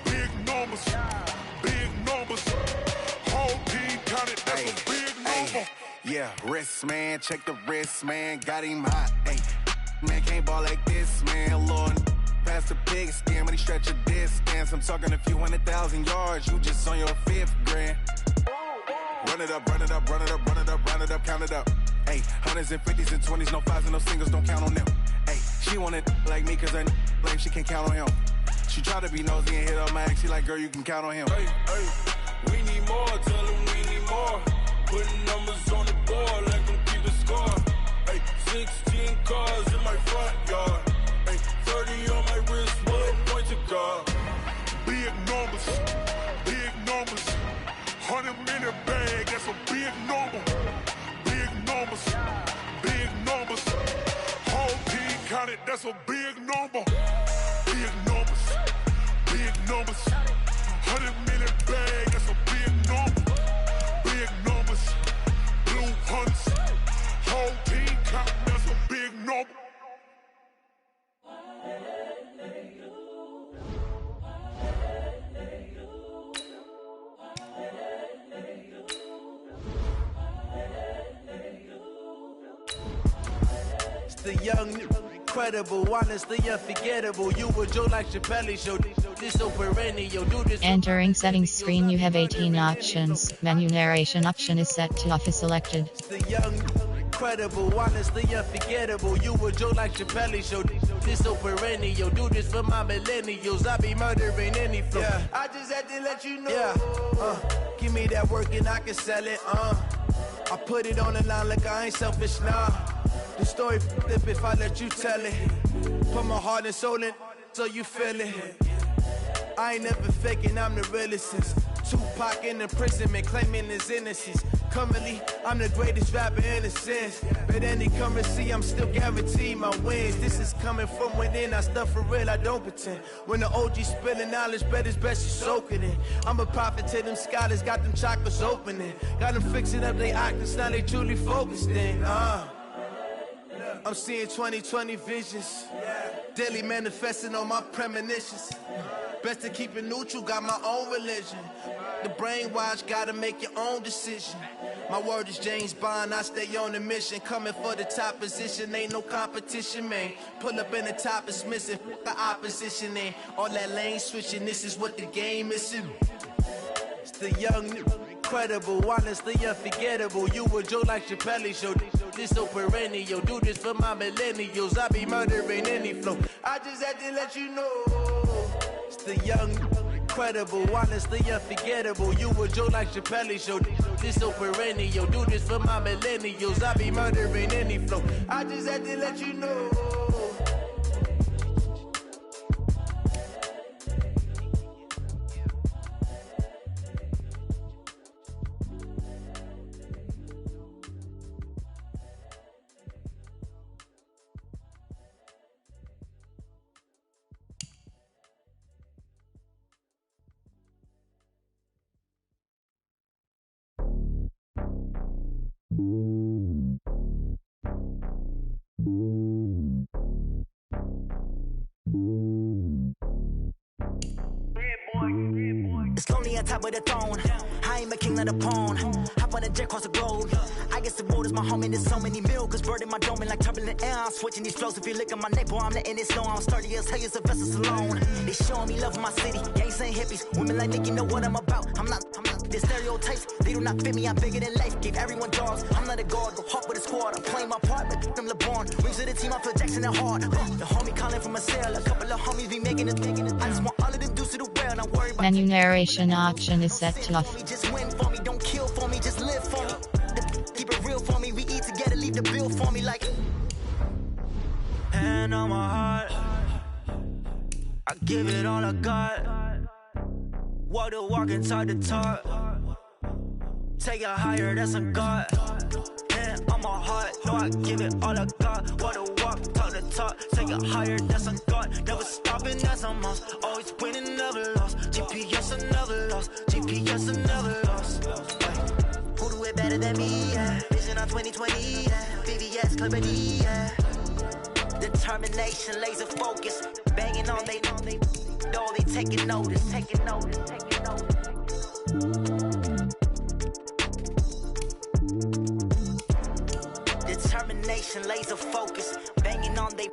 Big numbers, big numbers. Whole team counted, that's a big number. Yeah, wrist man, check the wrist man, got him hot. Ay, man can't ball like this, man. Lord, past the pig skin when he stretch a distance. I'm talking a few 100,000 yards, you just on your 5th grand. Run it up, run it up, run it up, run it up, run it up, count it up. Ay, 100s and 50s and 20s, no 5s and no singles, don't count on them. Ay, she want it like me cause her lame, she can't count on him. She try to be nosy and hit up my ex, she like, girl, you can count on him. Hey, hey, we need more, tell them we need more. Putting numbers on the board, let them keep the score. Hey, 16 cars in my front yard. Hey, 30 on my wrist, bullet point to God. Big numbers, big numbers. 100-minute bag, that's a big number. Big numbers, big numbers. Whole team counted, that's a big number. Big numbers, big numbers. 100-minute bag, that's a big number. Big numbers, blue hunts. Whole team counting, that's a big number. The young, incredible, honestly unforgettable. You were Joe like Chappelle show. This so perennial. Do this. Entering settings screen, you have 18 options. Menu narration option is set to off is selected. The young, incredible, honestly unforgettable. You a Joe like Chappelle show. This so perennial, do this for my millennials. I be murdering any flow. Yeah. I just had to let you know. Yeah. Give me that work and I can sell it. I put it on the line like I ain't selfish, nah. The story flip if I let you tell it. Put my heart and soul in so you feel it. I ain't never faking, I'm the realest since Tupac in imprisonment, claiming his innocence. Currently, I'm the greatest rapper in a sense. But any currency, I'm still guaranteed my wins. This is coming from within, I stuff for real, I don't pretend. When the OG spilling knowledge, bet it's best you soak it in. I'm a prophet to them scholars, got them chakras opening. Got them fixing up they octaves, now they truly focused in. I'm seeing 2020 visions. Daily manifesting on my premonitions. Best to keep it neutral, got my own religion. The brainwash, gotta make your own decision. My word is James Bond, I stay on the mission. Coming for the top position, ain't no competition, man. Pull up in the top, it's missing, the opposition ain't. All that lane switching, this is what the game is. It's the young, incredible, honestly unforgettable. You a Joe like Chappelle show. This so perennial, do this for my millennials. I be murdering any flow. I just had to let you know. It's the young, incredible, honestly unforgettable. You a Joe like Chappelle show. This so perennial, do this for my millennials. I be murdering any flow. I just had to let you know. It's lonely on top of the throne. I ain't a king of the pawn. Hop on a jet across the globe. I guess the road is my home and there's so many miracles burning my dome and like turbulent air. I'm switching these flows. If you look at my neck, boy, I'm letting it slow. I'm sturdy as hell, as a vessel alone. They showing me love in my city. Gang saying hippies. Women like Nicki know what I'm about. I'm not. Their stereotypes, they do not fit me. I'm bigger than life. Gave everyone dogs. I'm not a guard. Go hard with a squad. I'm playing my part, but them LeBron. Rings to the team. I feel Jackson and hard. The homie calling from a cell. A couple of homies be making it. I just want all of them dudes to the well. Not worry about Menu narration option is set to off. Just win for me, don't kill for me, just live for me. Keep it real for me, we eat together, leave the bill for me like. Hand on my heart, I give it all I got. Walk the walk inside the talk. Take it higher, that's a God. Hand on my heart, no, I give it all I got. Walk the walk, talk the talk. Take it higher, that's a God. Never stopping, that's a must. Always winning, never lost. GPS, I never lost. GPS, I never lost. Who do it better than me? Yeah. Vision on 2020. Yeah. VVS, Company. Yeah. Determination, laser focus. Banging on they know they taking notice. Taking notice. Taking notice. Determination, laser focus. Banging on they